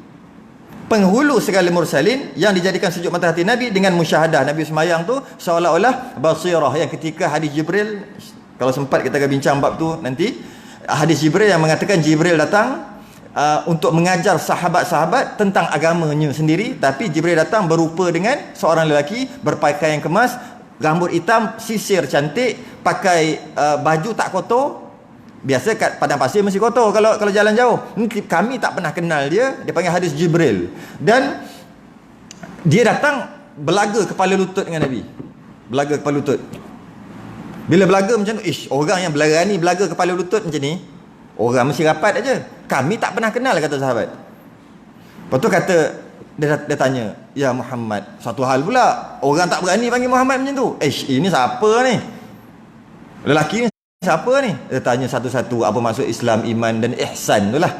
penghulu segala mursalin, yang dijadikan sejuk mata hati Nabi dengan musyahadah. Nabi semayang tu seolah-olah basirah, yang ketika hadis Jibril, kalau sempat kita akan bincang bab tu nanti, hadis Jibril yang mengatakan Jibril datang untuk mengajar sahabat-sahabat tentang agamanya sendiri, tapi Jibril datang berupa dengan seorang lelaki berpakaian kemas, rambut hitam, sisir cantik, pakai baju tak kotor. Biasa kat padang pasir mesti kotor kalau jalan jauh. Kami tak pernah kenal dia. Dia panggil hadis Jibril. Dan dia datang belaga kepala lutut dengan Nabi. Belaga kepala lutut. Bila belaga macam tu, orang yang berani belaga kepala lutut macam ni, orang mesti rapat aja. Kami tak pernah kenal, kata sahabat. Lepas tu kata, dia tanya, ya Muhammad, satu hal pula, orang tak berani panggil Muhammad macam tu. Ini siapa ni? Lelaki ni siapa ni? Dia tanya satu-satu apa maksud Islam, iman dan ihsan tu lah.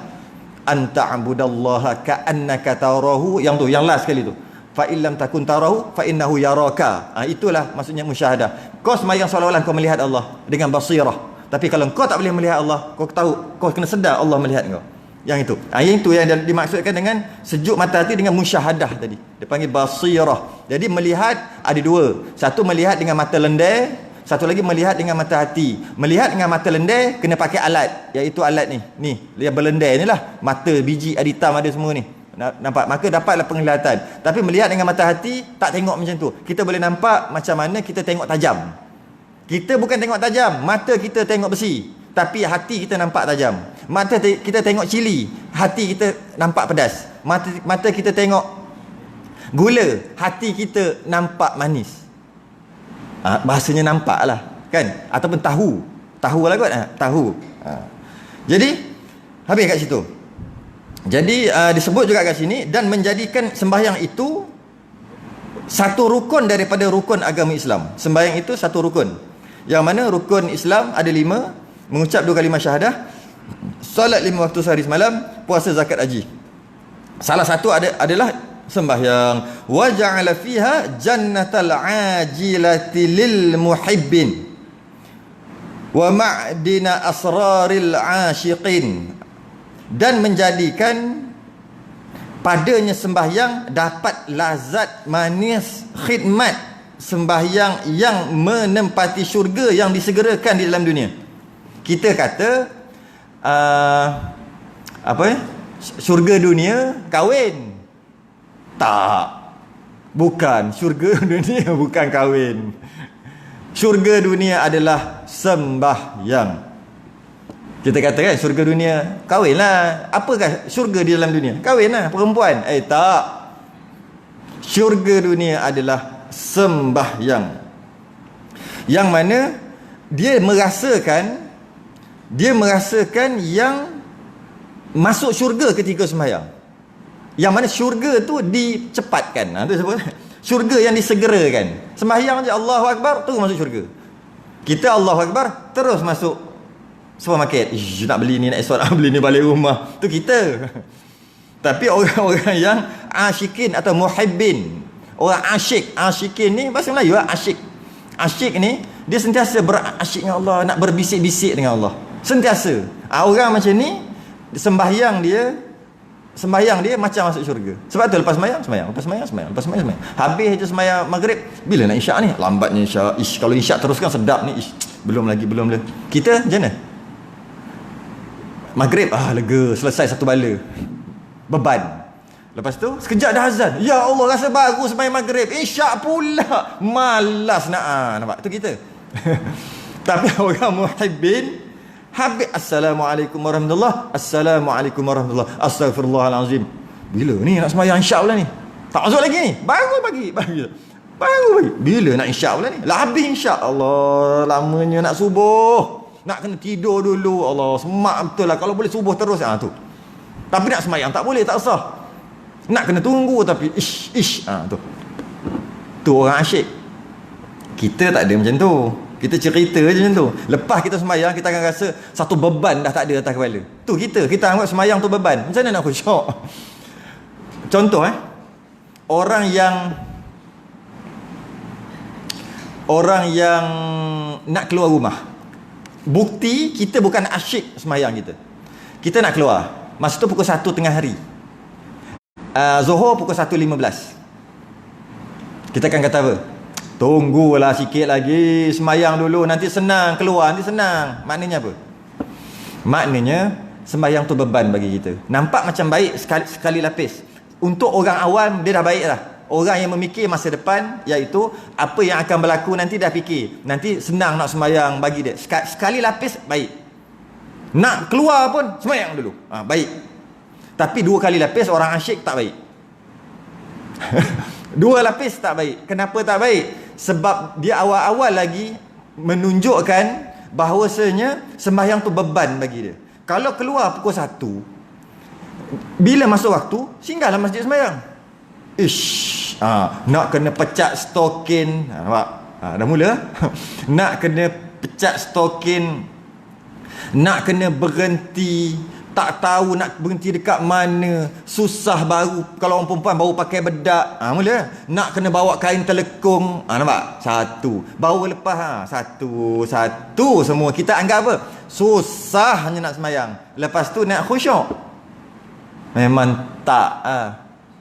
Anta abudallaha ka'annaka tarahu. Yang tu, yang last sekali tu. Fa illam takun tarahu fa innahu yaraka. Itulah maksudnya musyahadah. Kau sembahyang seolah-olah kau melihat Allah dengan basirah. Tapi kalau kau tak boleh melihat Allah, kau tahu, kau kena sedar Allah melihat kau. Yang itu. Yang itu yang dimaksudkan dengan sejuk mata hati dengan musyahadah tadi. Dia panggil basirah. Jadi melihat ada dua. Satu melihat dengan mata lendai, satu lagi melihat dengan mata hati. Melihat dengan mata lendai kena pakai alat, iaitu alat ni yang berlendai ni lah. Mata, biji, ada hitam, ada semua ni. Nampak? Maka dapatlah penglihatan. Tapi melihat dengan mata hati tak tengok macam tu. Kita boleh nampak macam mana kita tengok tajam. Kita bukan tengok tajam, mata kita tengok besi, tapi hati kita nampak tajam. Mata kita tengok cili, hati kita nampak pedas. Mata kita tengok gula, hati kita nampak manis. Bahasanya nampak lah kan, ataupun tahu lah kot. Tahu. Jadi habis kat situ. Jadi disebut juga kat sini, dan menjadikan sembahyang itu satu rukun daripada rukun agama Islam. Sembahyang itu satu rukun, yang mana rukun Islam ada 5: mengucap 2 kalimah syahadah, solat 5 waktu sehari semalam, puasa, zakat, haji. Salah satu adalah sembahyang. Wa ja'ala fiha jannatal ajilati lil muhibbin wa ma'dina asraril asyiqin, dan menjadikan padanya sembahyang dapat lazat manis khidmat sembahyang yang menempati syurga yang disegerakan di dalam dunia. Kita kata Syurga dunia kahwin. Tak. Bukan. Syurga dunia bukan kahwin. Syurga dunia adalah sembahyang. Kita kata kan syurga dunia kahwin lah. Apakah syurga di dalam dunia? Kahwin lah, perempuan. Tak. Syurga dunia adalah sembahyang. Yang mana dia merasakan yang masuk syurga ketika sembahyang. Yang mana syurga tu dicepatkan. Tu sebut syurga yang disegerakan. Sembahyang je Allahu Akbar terus masuk syurga. Kita Allahu Akbar terus masuk supermarket. Nak beli ni, nak esok nak beli ni balik rumah. Tu kita. Tapi orang-orang yang asyikin atau muhibbin, orang asyikin ni bahasa Melayu lah, asyik. Asyik ni dia sentiasa berasyik dengan Allah, nak berbisik-bisik dengan Allah. Sentiasa. Orang macam ni sembahyang dia macam masuk syurga. Sebab tu lepas sembahyang. Habis je sembahyang maghrib, bila nak isyak ni? Lambatnya isyak. Kalau isyak teruskan sedap ni. Belum lagi. Kita macam mana? Maghrib, lega, selesai satu bala. Beban. Lepas tu sekejap dah azan. Ya Allah, rasa baru sembahyang maghrib. Isyak pula. Malas nak. Nampak? Tu kita. Tapi orang muhibbin, habis assalamualaikum warahmatullahi, assalamualaikum warahmatullahi, astagfirullahalazim. Bila ni nak sembahyang isyak pula ni? Tak masuk lagi ni. Baru pagi. Bila nak isyak pula ni? Lah habis isyak. Allah, lamanya nak subuh. Nak kena tidur dulu. Allah, semak betul lah. Kalau boleh subuh terus tu. Tapi nak sembahyang tak boleh, tak sah. Nak kena tunggu tapi tu. Tu orang asyik. Kita tak ada macam tu. Kita cerita je macam tu. Lepas kita sembahyang, kita akan rasa satu beban dah tak ada atas kepala. Tu kita anggap sembahyang tu beban. Macam mana nak khusyuk? Contoh orang yang nak keluar rumah. Bukti kita bukan asyik sembahyang kita. Kita nak keluar. Masa tu pukul 1 tengah hari. Zuhur pukul 1.15. Kita akan kata apa? Tunggulah sikit lagi, sembahyang dulu, nanti senang keluar, nanti senang. Maknanya apa? Maknanya sembahyang tu beban bagi kita. Nampak macam baik sekali lapis. Untuk orang awam dia dah baik lah. Orang yang memikir masa depan, iaitu apa yang akan berlaku nanti dah fikir. Nanti senang nak sembahyang bagi dia. Sekali lapis baik. Nak keluar pun sembahyang dulu. Baik. Tapi 2 kali lapis orang asyik tak baik. 2 lapis tak baik. Kenapa tak baik? Sebab dia awal-awal lagi menunjukkan bahawasanya sembahyang tu beban bagi dia. Kalau keluar pukul 1, bila masuk waktu, singgahlah masjid sembahyang. Nak kena pecat stokin. Nampak? Dah mula. Nak kena pecat stokin, nak kena berhenti, tak tahu nak berhenti dekat mana, susah. Baru kalau orang perempuan baru pakai bedak, mula nak kena bawa kain telekung. Nampak? Satu. Baru lepas satu semua kita anggap apa? Susah hanya nak sembahyang. Lepas tu nak khusyuk. Memang tak.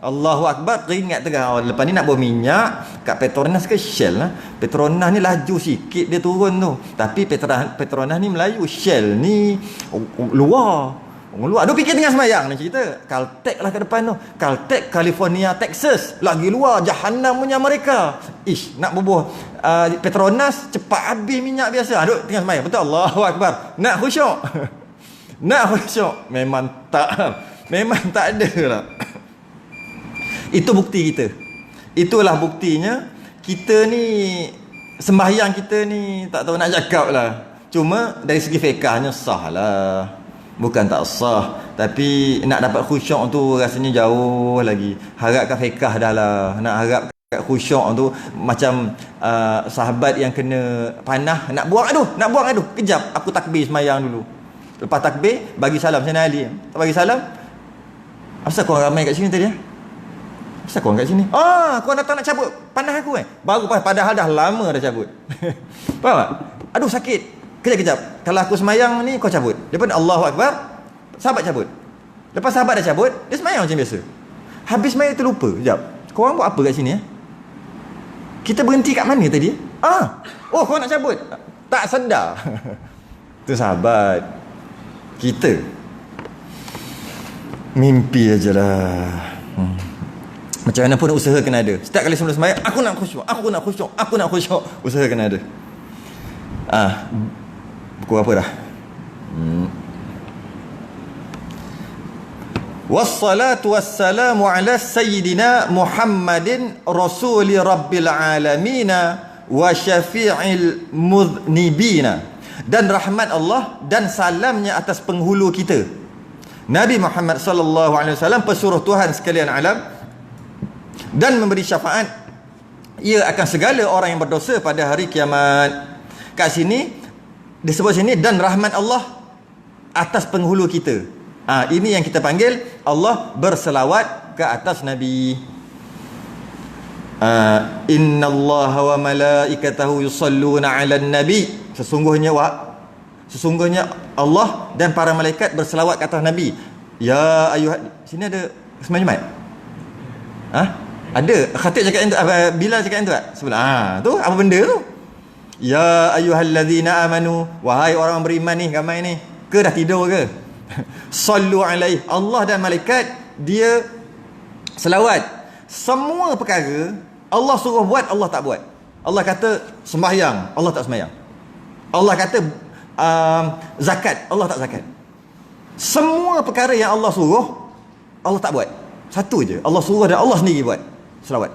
Allahu Akbar, teringat tengah lepas ni nak bawa minyak kat Petronas ke Shell lah. Petronas ni laju sikit dia turun tu. Tapi Petronas ni Melayu, Shell ni luar. Aduh, fikir tengah sembahyang ni cerita. Caltech lah ke depan tu. Caltech, California, Texas. Lagi luar, jahanam punya mereka. Nak bubuh Petronas, cepat habis minyak biasa. Aduh, tengah sembahyang. Betul, Allahu Akbar. Nak khusyuk. Nak khusyuk. Memang tak ada lah. Itu bukti kita. Itulah buktinya. Kita ni, sembahyang kita ni, tak tahu nak cakap lah. Cuma dari segi fiqahnya sah lah. Bukan tak sah. Tapi nak dapat khusyuk tu rasanya jauh lagi. Harapkan fiqah dah lah. Nak harap khusyuk tu macam sahabat yang kena panah, nak buang aduh. Kejap, aku takbir sembahyang dulu. Lepas takbir, bagi salam. Macam mana Ali? Tak bagi salam. Asal korang ramai kat sini tadi? Asal korang kat sini? Korang datang nak cabut panah aku Baru padahal dah lama dah cabut. Faham tak? Aduh, sakit. Kejap. Kalau aku sembahyang ni, kau cabut. Lepas Allahu Akbar, sahabat cabut. Lepas sahabat dah cabut, dia sembahyang macam biasa. Habis sembahyang terlupa. Kejap, korang buat apa kat sini? Kita berhenti kat mana tadi? Korang nak cabut. Tak sedar. Tu sahabat kita. Mimpi ajalah. Macam mana pun usaha kena ada. Setiap kali sebelum sembahyang, aku nak khusyuk, aku nak khusyuk, aku nak khusyuk. Usaha kena ada. Buku apa dah? Wassalatu wassalamu ala sayyidina Muhammadin rasuli rabbil alamina wa syafi'il mudhnibina. Dan rahmat Allah dan salamnya atas penghulu kita Nabi Muhammad sallallahu alaihi wasallam, pesuruh Tuhan sekalian alam, dan memberi syafaat ia akan segala orang yang berdosa pada hari kiamat. Kat sini disebut sini dan rahmat Allah atas penghulu kita. Ini yang kita panggil Allah berselawat ke atas Nabi. Innallaha wa malaikatahu yusalluna 'alan nabi. Sesungguhnya Allah dan para malaikat berselawat ke atas Nabi. Ya ayuh, sini ada sembahyang Jumaat? Ada. Khatib cakap yang tu, Bilal cakap yang tu tak? Sebelah. Tu apa benda tu? Ya ayyuhallazina amanu, wahai orang beriman ni, ramai ni. Ke dah tidur ke? Sallu alaihi. Allah dan malaikat dia selawat. Semua perkara Allah suruh buat, Allah tak buat. Allah kata sembahyang, Allah tak sembahyang. Allah kata zakat, Allah tak zakat. Semua perkara yang Allah suruh, Allah tak buat. Satu je, Allah suruh dan Allah sendiri buat selawat.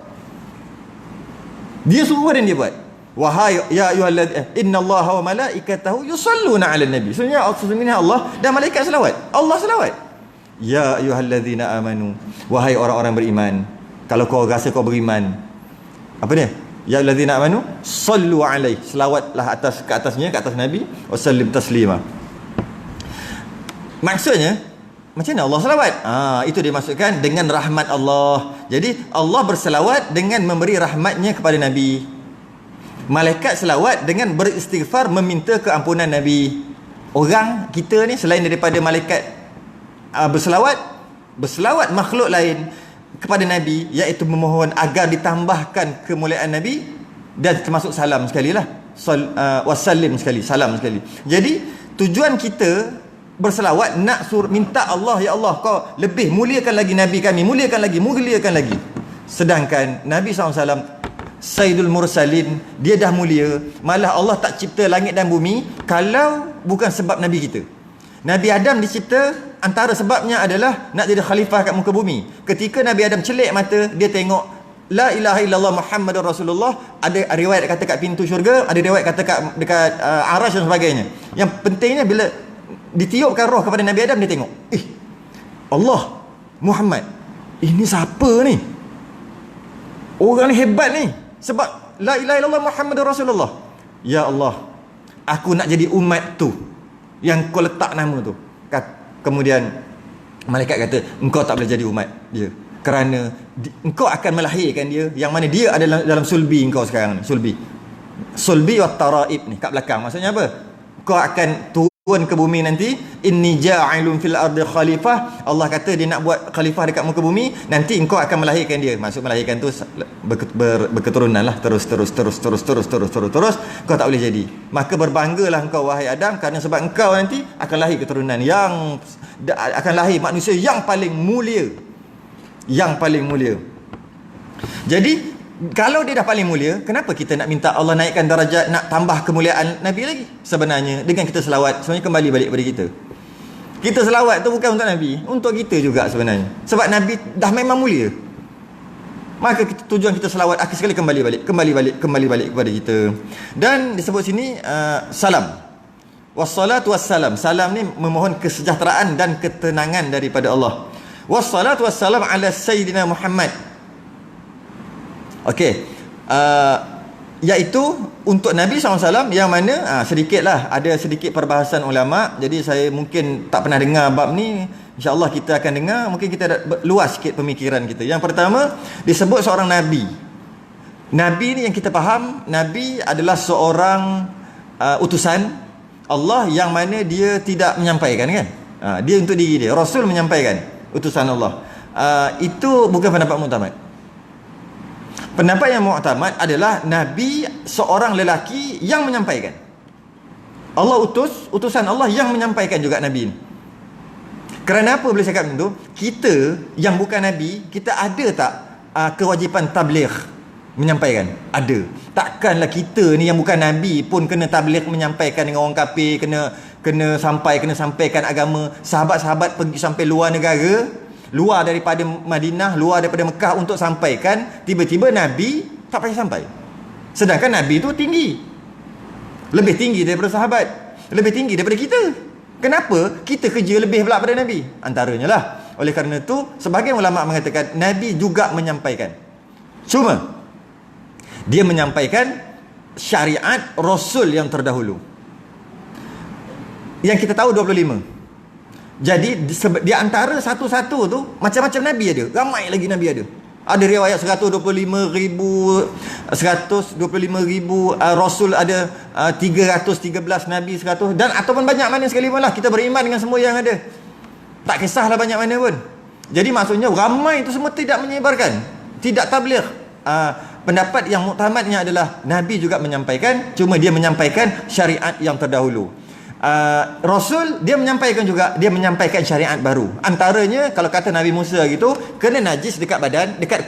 Dia suruh dan dia buat. Wahai ya ayyuhalladzina innallaha wa malaikatahu yusalluna 'alan nabi. Sesungguhnya Allah dan malaikat selawat. Allah selawat. Ya ayyuhalladzina amanu, wahai orang-orang beriman. Kalau kau rasa kau beriman, apa dia? Ya ayyuhalladzina amanu sallu alaihi, selawatlah ke atasnya, ke atas Nabi, wasallim taslima. Maksudnya macam mana Allah selawat? Itu dimaksudkan dengan rahmat Allah. Jadi Allah berselawat dengan memberi rahmatnya kepada Nabi. Malaikat selawat dengan beristighfar, meminta keampunan Nabi. Orang kita ni selain daripada malaikat berselawat makhluk lain kepada Nabi, iaitu memohon agar ditambahkan kemuliaan Nabi, dan termasuk salam sekali lah, wasallim sekali, salam sekali. Jadi tujuan kita berselawat nak minta Allah, ya Allah kau lebih muliakan lagi Nabi kami, muliakan lagi. Sedangkan Nabi SAW Sayyidul Mursalin, dia dah mulia. Malah Allah tak cipta langit dan bumi kalau bukan sebab Nabi kita. Nabi Adam dicipta, antara sebabnya adalah nak jadi khalifah kat muka bumi. Ketika Nabi Adam celik mata, dia tengok La ilaha illallah Muhammadur Rasulullah. Ada riwayat kata kat pintu syurga, ada riwayat kata dekat Arash dan sebagainya. Yang pentingnya bila ditiupkan roh kepada Nabi Adam, dia tengok, Allah, Muhammad, ini siapa ni? Orang ni hebat ni. Sebab la ilaha illallah Muhammadur Rasulullah. Ya Allah, aku nak jadi umat tu yang kau letak nama tu. Kemudian malaikat kata, engkau tak boleh jadi umat dia, kerana engkau akan melahirkan dia, yang mana dia adalah dalam sulbi engkau sekarang ni. Sulbi wa taraib ni kat belakang. Maksudnya apa? Kau akan turun ke bumi nanti. Inni ja'ilun fil ardi khalifah. Allah kata dia nak buat khalifah dekat muka bumi. Nanti engkau akan melahirkan dia. Maksud melahirkan tu berketurunan lah. Terus. Kau tak boleh jadi. Maka berbanggalah engkau wahai Adam, kerana sebab engkau nanti akan lahir keturunan yang akan lahir manusia yang paling mulia. Jadi kalau dia dah paling mulia, kenapa kita nak minta Allah naikkan darajat, nak tambah kemuliaan Nabi lagi? Sebenarnya dengan kita selawat, sebenarnya kembali balik kepada kita. Kita selawat tu bukan untuk Nabi, untuk kita juga sebenarnya. Sebab Nabi dah memang mulia. Maka tujuan kita selawat akhir sekali kembali balik kepada kita. Dan disebut sini salam. Wassalatu wassalam. Salam ni memohon kesejahteraan dan ketenangan daripada Allah. Wassalatu wassalam ala sayyidina Muhammad. Okey, iaitu untuk Nabi SAW, yang mana ada sedikit perbahasan ulama. Jadi saya mungkin tak pernah dengar bab ni. InsyaAllah kita akan dengar. Mungkin kita ada luas sikit pemikiran kita. Yang pertama, disebut seorang Nabi. Nabi ni yang kita faham, Nabi adalah seorang utusan Allah, yang mana dia tidak menyampaikan kan. Dia untuk diri dia. Rasul menyampaikan, utusan Allah. Itu bukan pendapat muktamad. Pendapat yang muktamad adalah Nabi seorang lelaki yang menyampaikan. Allah utusan Allah yang menyampaikan juga Nabi ini. Kerana apa boleh cakap macam tu? Kita yang bukan Nabi, kita ada tak kewajipan tabligh, menyampaikan? Ada. Takkanlah kita ni yang bukan Nabi pun kena tabligh, menyampaikan dengan orang kafir, kena sampaikan agama. Sahabat-sahabat pergi sampai luar negara, luar daripada Madinah, luar daripada Mekah untuk sampaikan, tiba-tiba Nabi tak payah sampai. Sedangkan Nabi tu tinggi, lebih tinggi daripada sahabat, lebih tinggi daripada kita. Kenapa kita kerja lebih pula pada Nabi? Antaranya lah. Oleh kerana itu, sebahagian ulama mengatakan Nabi juga menyampaikan, cuma dia menyampaikan syariat Rasul yang terdahulu, yang kita tahu 25. Jadi di antara satu-satu tu macam-macam Nabi ada, ramai lagi Nabi ada. Ada riwayat 125,000 Rasul, ada 313 Nabi 100, dan ataupun banyak mana sekali pun lah. Kita beriman dengan semua yang ada, tak kisahlah banyak mana pun. Jadi maksudnya ramai itu semua tidak menyebarkan, tidak tabligh. Pendapat yang muktamadnya adalah Nabi juga menyampaikan, cuma dia menyampaikan syariat yang terdahulu. Rasul dia menyampaikan juga, dia menyampaikan syariat baru. Antaranya kalau kata Nabi Musa gitu, kena najis dekat badan, dekat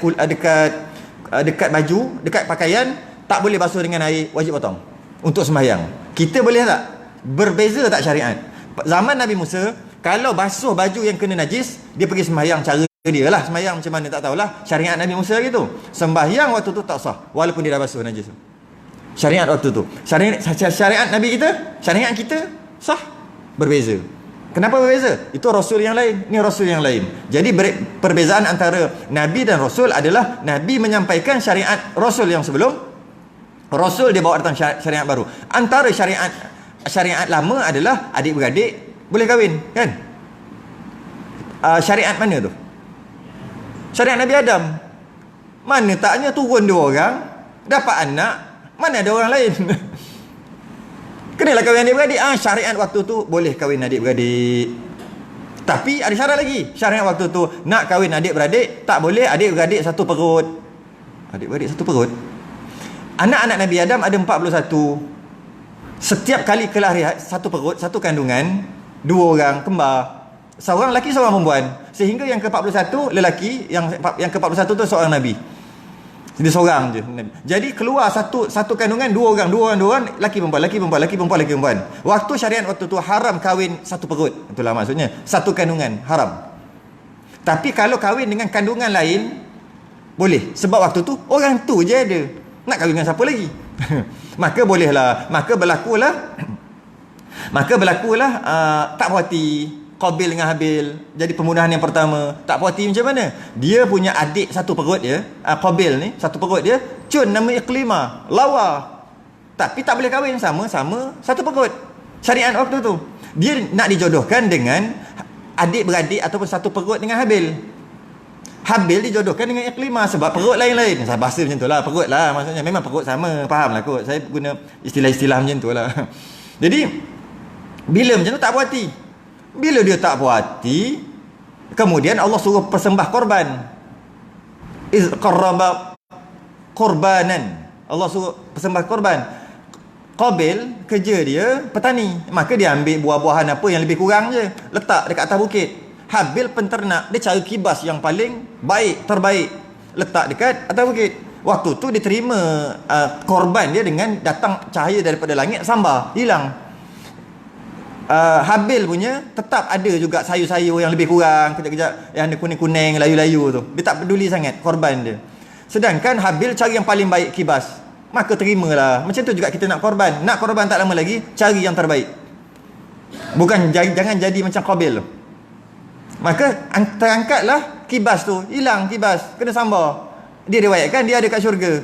baju, dekat pakaian, tak boleh basuh dengan air, wajib potong untuk sembahyang. Kita boleh tak? Berbeza tak syariat? Zaman Nabi Musa, kalau basuh baju yang kena najis, dia pergi sembahyang cara dia lah. Sembahyang macam mana tak tahulah, syariat Nabi Musa gitu. Sembahyang waktu tu tak sah walaupun dia dah basuh najis. Syariat waktu tu, syariat Nabi kita, syariat kita sah, berbeza. Kenapa berbeza? Itu Rasul yang lain, ni Rasul yang lain. Jadi perbezaan antara Nabi dan Rasul adalah Nabi menyampaikan syariat Rasul yang sebelum, Rasul dia bawa datang syariat baru. Antara syariat lama adalah adik-beradik boleh kahwin, kan? Syariat mana tu? Syariat Nabi Adam. Mana taknya turun 2 orang, dapat anak, mana ada orang lain? Kenalah kahwin adik-beradik. Syariat waktu tu boleh kahwin adik-beradik, tapi ada syarat lagi. Syariat waktu tu nak kahwin adik-beradik, tak boleh adik-beradik satu perut. Adik-beradik satu perut. Anak-anak Nabi Adam ada 41. Setiap kali kelahiran satu perut, satu kandungan, 2 orang kembar, seorang lelaki seorang perempuan, sehingga yang ke-41 lelaki, yang ke-41 tu seorang Nabi. Dia seorang je. Jadi keluar satu kandungan 2 orang, laki perempuan. Waktu syariat waktu tu haram kahwin satu perut. Itulah maksudnya, satu kandungan haram. Tapi kalau kahwin dengan kandungan lain boleh, sebab waktu tu orang tu je ada, nak kahwin dengan siapa lagi? Maka bolehlah, maka berlakulah tak puas hati Qabil dengan Habil, jadi pembunuhan yang pertama. Tak puas hati macam mana? Dia punya adik satu perut dia, Qabil ni satu perut dia, cun nama Iqlimah, lawa. Tapi tak boleh kahwin sama-sama satu perut. Syariat waktu tu, dia nak dijodohkan dengan adik-beradik ataupun satu perut dengan Habil. Habil dijodohkan dengan Iqlimah sebab perut lain-lain. Saya bahasa macam tu lah, perut lah maksudnya, memang perut sama, faham lah kot. Saya guna istilah-istilah macam tu lah. Jadi bila macam tu tak puas hati. Bila dia tak puas hati, kemudian Allah suruh persembah korban. Iz qarraba korbanan, Allah suruh persembah korban. Qabil kerja dia petani, maka dia ambil buah-buahan apa yang lebih kurang je, letak dekat atas bukit. Habil penternak, dia cari kibas yang paling baik, terbaik, letak dekat atas bukit. Waktu tu dia terima korban dia dengan datang cahaya daripada langit, sambar, hilang. Habil punya tetap ada juga sayur-sayur yang lebih kurang, kejap-kejap yang ada kuning-kuning, layu-layu tu. Dia tak peduli sangat korban dia. Sedangkan Habil cari yang paling baik kibas, maka terimalah. Macam tu juga kita nak korban. Nak korban tak lama lagi, cari yang terbaik. Bukan jangan jadi macam Qabil tu. Maka terangkatlah kibas tu, hilang kibas, kena sambar. Dia riwayatkan dia ada kat syurga,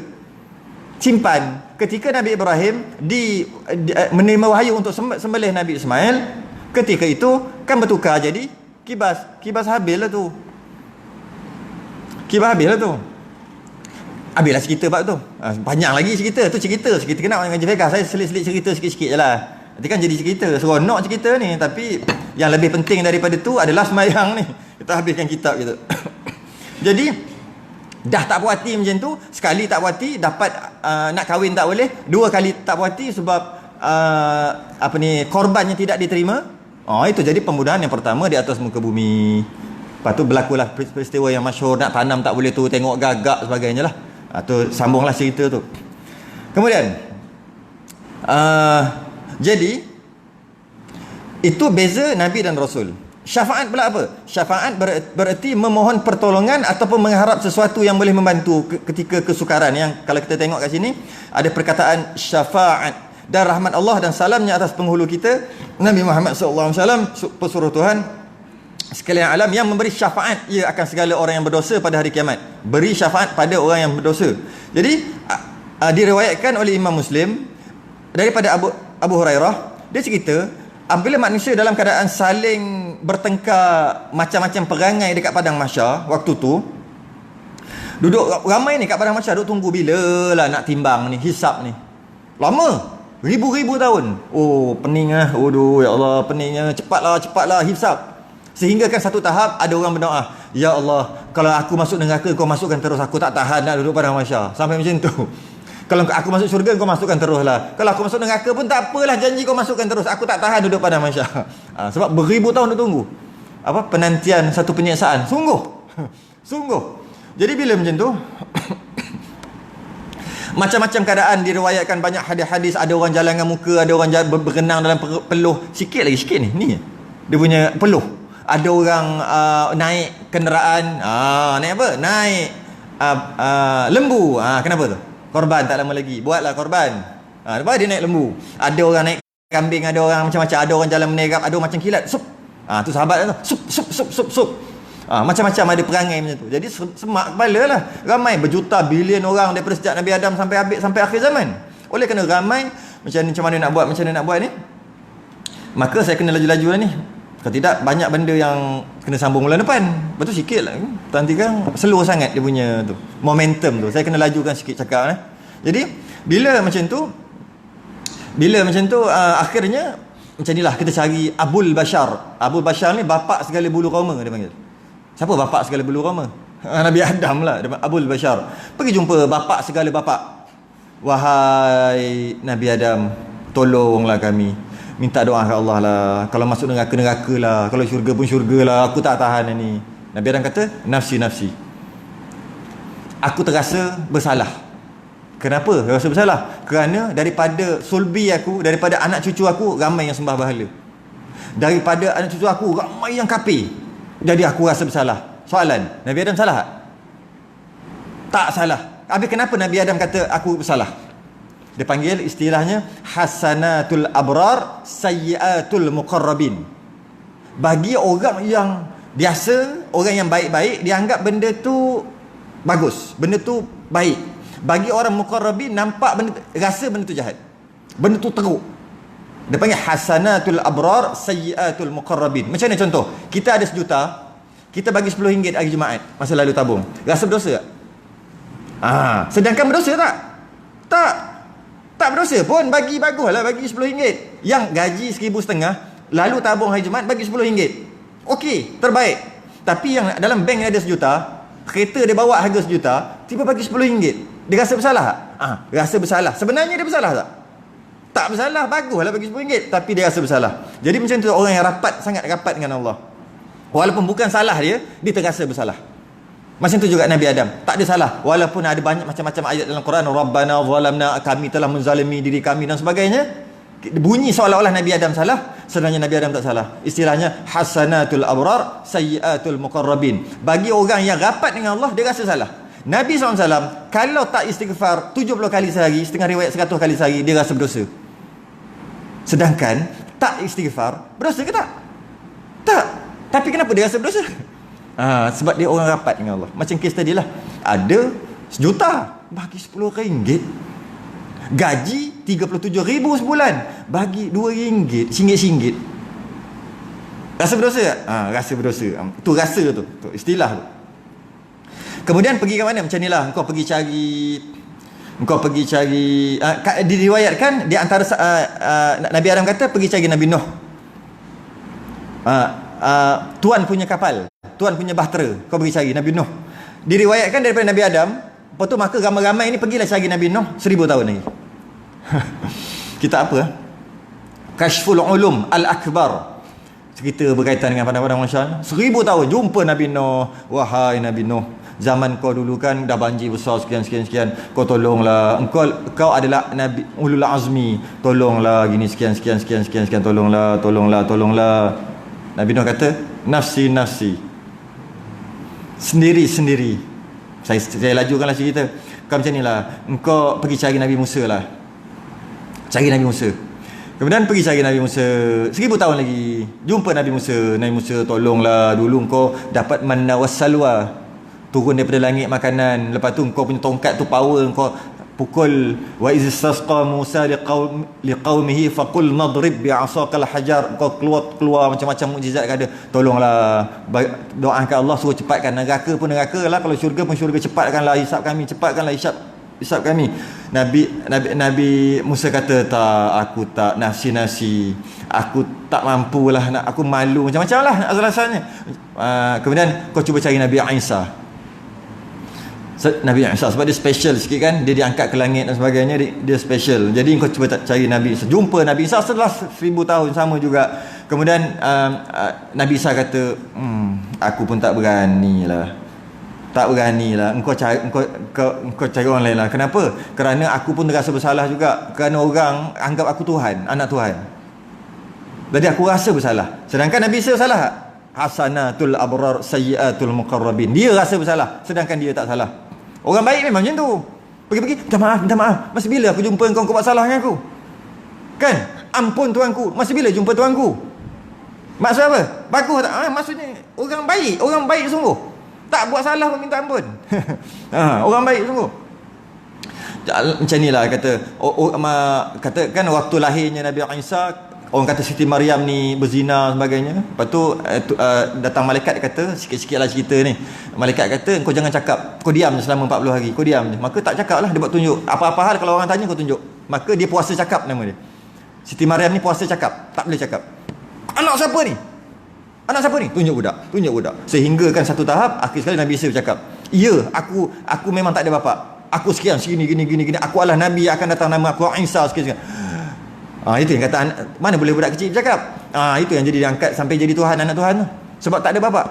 simpan. Ketika Nabi Ibrahim menerima wahyu untuk sembelih Nabi Ismail, ketika itu kan bertukar jadi kibas Habil lah tu. Kibas Habil lah tu. Habislah cerita bab tu. Panjang lagi cerita. Tu cerita kena dengan Jefeka. Saya selit-selit cerita sikit-sikit je lah. Nanti kan jadi cerita, seronok cerita ni. Tapi yang lebih penting daripada tu adalah sembahyang ni. Kita habiskan kitab kita. Jadi dah tak puas hati macam tu, sekali tak puas hati, dapat nak kahwin tak boleh, 2 kali tak puas hati sebab korbannya tidak diterima Itu jadi pembunuhan yang pertama di atas muka bumi. Lepas tu berlakulah peristiwa yang masyhur, nak tanam tak boleh tu, tengok gagak sebagainya lah. Tu sambunglah cerita tu. Kemudian jadi itu beza Nabi dan Rasul. Syafaat pula apa? Syafaat bererti memohon pertolongan ataupun mengharap sesuatu yang boleh membantu ketika kesukaran. Yang kalau kita tengok kat sini ada perkataan syafaat. Dan rahmat Allah dan salamnya atas penghulu kita Nabi Muhammad SAW, pesuruh Tuhan sekalian alam, yang memberi syafaat ia akan segala orang yang berdosa pada hari kiamat. Beri syafaat pada orang yang berdosa. Jadi diriwayatkan oleh Imam Muslim daripada Abu Hurairah, dia cerita apabila manusia dalam keadaan saling bertengkar macam-macam perangai dekat padang mahsyar, waktu tu duduk ramai ni kat padang mahsyar, duduk tunggu bila lah nak timbang ni, hisap ni. Lama, ribu-ribu tahun. Pening lah. Ya Allah, peningnya. Cepatlah hisap. Sehingga kan satu tahap ada orang berdoa, ya Allah, kalau aku masuk neraka kau masukkan terus, aku tak tahan nak duduk padang mahsyar. Sampai macam tu. Kalau aku masuk syurga kau masukkan terus lah. Kalau aku masuk neraka pun tak apalah, janji kau masukkan terus, aku tak tahan duduk padang mahsyar. Sebab beribu tahun dia tunggu penantian satu penyiksaan. Sungguh. Jadi bila macam tu macam-macam keadaan diriwayatkan, banyak hadis-hadis. Ada orang jalan dengan muka, ada orang berenang dalam peluh. Sikit ni dia punya peluh. Ada orang naik kenderaan, naik apa? Naik lembu. Kenapa tu? Korban tak lama lagi. Buatlah korban. Lepas dia naik lembu. Ada orang naik kambing, ada orang macam-macam, ada orang jalan menerap, ada orang macam kilat. Sup. Tu sahabat tu. Sup. Macam-macam ada perangai macam tu. Jadi semak kepala lah. Ramai berjuta bilion orang daripada sejak Nabi Adam sampai akhir zaman. Oleh kerana ramai, macam mana nak buat ni, maka saya kena laju-laju lah ni. Kalau tidak, banyak benda yang kena sambung bulan depan. Betul sikit lah. Nanti kan slow sangat dia punya tu, momentum tu. Saya kena lajukan sikit cakap lah. Jadi bila macam tu akhirnya macam inilah kita cari Abul Bashar. Abul Bashar ni bapak segala bulu roma dia panggil. Siapa bapak segala bulu roma? Nabi Adam lah, Abul Bashar. Pergi jumpa bapak segala bapak. Wahai Nabi Adam, tolonglah kami. Minta doa ke Allah lah. Kalau masuk neraka lah. Kalau syurga pun syurga lah. Aku tak tahan ni. Nabi Adam kata, nafsi. Aku terasa bersalah. Kenapa rasa bersalah? Kerana daripada sulbi aku, daripada anak cucu aku, ramai yang sembah berhala. Daripada anak cucu aku, ramai yang kafir. Jadi aku rasa bersalah. Soalan, Nabi Adam salah tak? Tak salah. Habis kenapa Nabi Adam kata aku bersalah? Dia panggil istilahnya hasanatul abrar, sayyiatul muqarrabin. Bagi orang yang biasa, orang yang baik-baik, dia anggap benda tu bagus, benda tu baik. Bagi orang muqarrabin, nampak benda, rasa benda tu jahat, benda tu teruk. Dia panggil hasanatul abrar, sayyiatul muqarrabin. Macam mana contoh? Kita ada RM1, kita bagi RM10 hari Jumaat masa lalu tabung. Rasa berdosa tak? Sedangkan berdosa tak? Tak berdosa pun. Bagi baguslah, bagi RM10. Yang gaji RM1,500 lalu tabung hari Jumaat bagi RM10. Okey, terbaik. Tapi yang dalam bank ada RM1, kereta dia bawa harga RM1, tiba bagi RM10. Dia rasa bersalah tak? Rasa bersalah. Sebenarnya dia bersalah tak? Tak bersalah, baguslah bagi RM10, tapi dia rasa bersalah. Jadi macam tu orang yang sangat rapat dengan Allah. Walaupun bukan salah dia terasa bersalah. Macam tu juga Nabi Adam, tak ada salah. Walaupun ada banyak macam-macam ayat dalam Quran, Rabbana zalamna, kami telah menzalimi diri kami dan sebagainya. Bunyi seolah-olah Nabi Adam salah, sebenarnya Nabi Adam tak salah. Istilahnya hasanatul abrar, sayyiatul muqarrabin. Bagi orang yang rapat dengan Allah, dia rasa salah. Nabi SAW kalau tak istighfar 70 kali sehari, setengah riwayat 100 kali sehari, dia rasa berdosa. Sedangkan tak istighfar, berdosa ke tak? Tak. Tapi kenapa dia rasa berdosa? Sebab dia orang rapat dengan Allah. Macam kes tadi lah, ada RM1 bagi RM10. Gaji RM37,000 sebulan, bagi RM2, RM1. Rasa berdosa tak? Rasa berdosa. Tu rasa tu istilah tu. Kemudian pergi ke mana? Macam ni lah, engkau pergi cari diriwayatkan di antara Nabi Adam kata pergi cari Nabi Nuh. Tuan punya kapal, tuan punya bahtera, kau pergi cari Nabi Nuh. Diriwayatkan daripada Nabi Adam. Lepas tu maka ramai-ramai ni pergilah cari Nabi Nuh 1000 tahun lagi. Kita apa? Kashful Ulum Al-Akbar. cerita berkaitan dengan padang-padang mahsyar. 1000 tahun jumpa Nabi Nuh. Wahai Nabi Nuh, zaman kau dulu kan dah banjir besar sekian, kau tolonglah, kau adalah Nabi ulul azmi, tolonglah gini sekian, tolonglah. Nabi Nuh kata, nafsi, sendiri. Saya lajukanlah cerita. Kau macam ni lah, engkau pergi cari Nabi Musa lah. Kemudian pergi cari Nabi Musa. 1000 tahun lagi jumpa Nabi Musa, tolonglah, dulu kau dapat manna wassalwa, turun daripada langit makanan. Lepas tu kau punya tongkat tu power, kau pukul. Wa iz istasqa Musa liqaumihi faqul nadrib bi'asaqal hajar. Kau keluar macam-macam mukjizat ada. Tolonglah, doakan Allah suruh cepatkan neraka pun neraka lah, kalau syurga pun syurga, cepatkanlah hisap kami, hisap kami. Nabi Musa kata, tak, aku tak, nafsi, aku tak mampulah, aku malu, macam-macam lah asal-asalnya. Kemudian kau cuba cari Nabi Isa, sebab dia special sikit kan, dia diangkat ke langit dan sebagainya, dia special. Jadi kau cuba cari Nabi Isa. Jumpa Nabi Isa setelah 1000 tahun sama juga. Kemudian Nabi Isa kata, aku pun tak berani lah. Engkau cari orang lain lah. Kenapa? Kerana aku pun terasa bersalah juga, kerana orang anggap aku Tuhan, anak Tuhan. Jadi aku rasa bersalah. Sedangkan Nabi Isa salah tak? Hasanatul abrar sayyiatul muqarrabin. Dia rasa bersalah, sedangkan dia tak salah. Orang baik memang macam tu. Pergi-pergi, minta maaf. Masa bila aku jumpa kau buat salah dengan aku? Kan? Ampun tuanku. Masa bila jumpa tuanku? Maksud apa? Bagus tak? Maksudnya orang baik sungguh. Tak buat salah pun minta ampun. Orang baik sungguh. Macam ni lah kata. Katakan waktu lahirnya Nabi Isa, orang kata Siti Maryam ni berzina sebagainya. Lepas tu datang malaikat kata, sikit-sikit lah cerita ni. Malaikat kata, kau jangan cakap, kau diam selama 40 hari, kau diam je. Maka tak cakap lah, dia buat tunjuk. Apa-apa hal kalau orang tanya kau tunjuk. Maka dia puasa cakap, nama dia Siti Maryam ni, puasa cakap, tak boleh cakap. Anak siapa ni? Tunjuk budak. Sehingga kan satu tahap, akhir sekali Nabi Isa bercakap, ya, aku memang tak ada bapa. Aku sekian, gini. Aku adalah Nabi yang akan datang, nama aku Isa sekian. Itu yang kata, mana boleh budak kecil bercakap. Itu yang jadi diangkat sampai jadi Tuhan, anak Tuhan tu. Sebab tak ada bapa.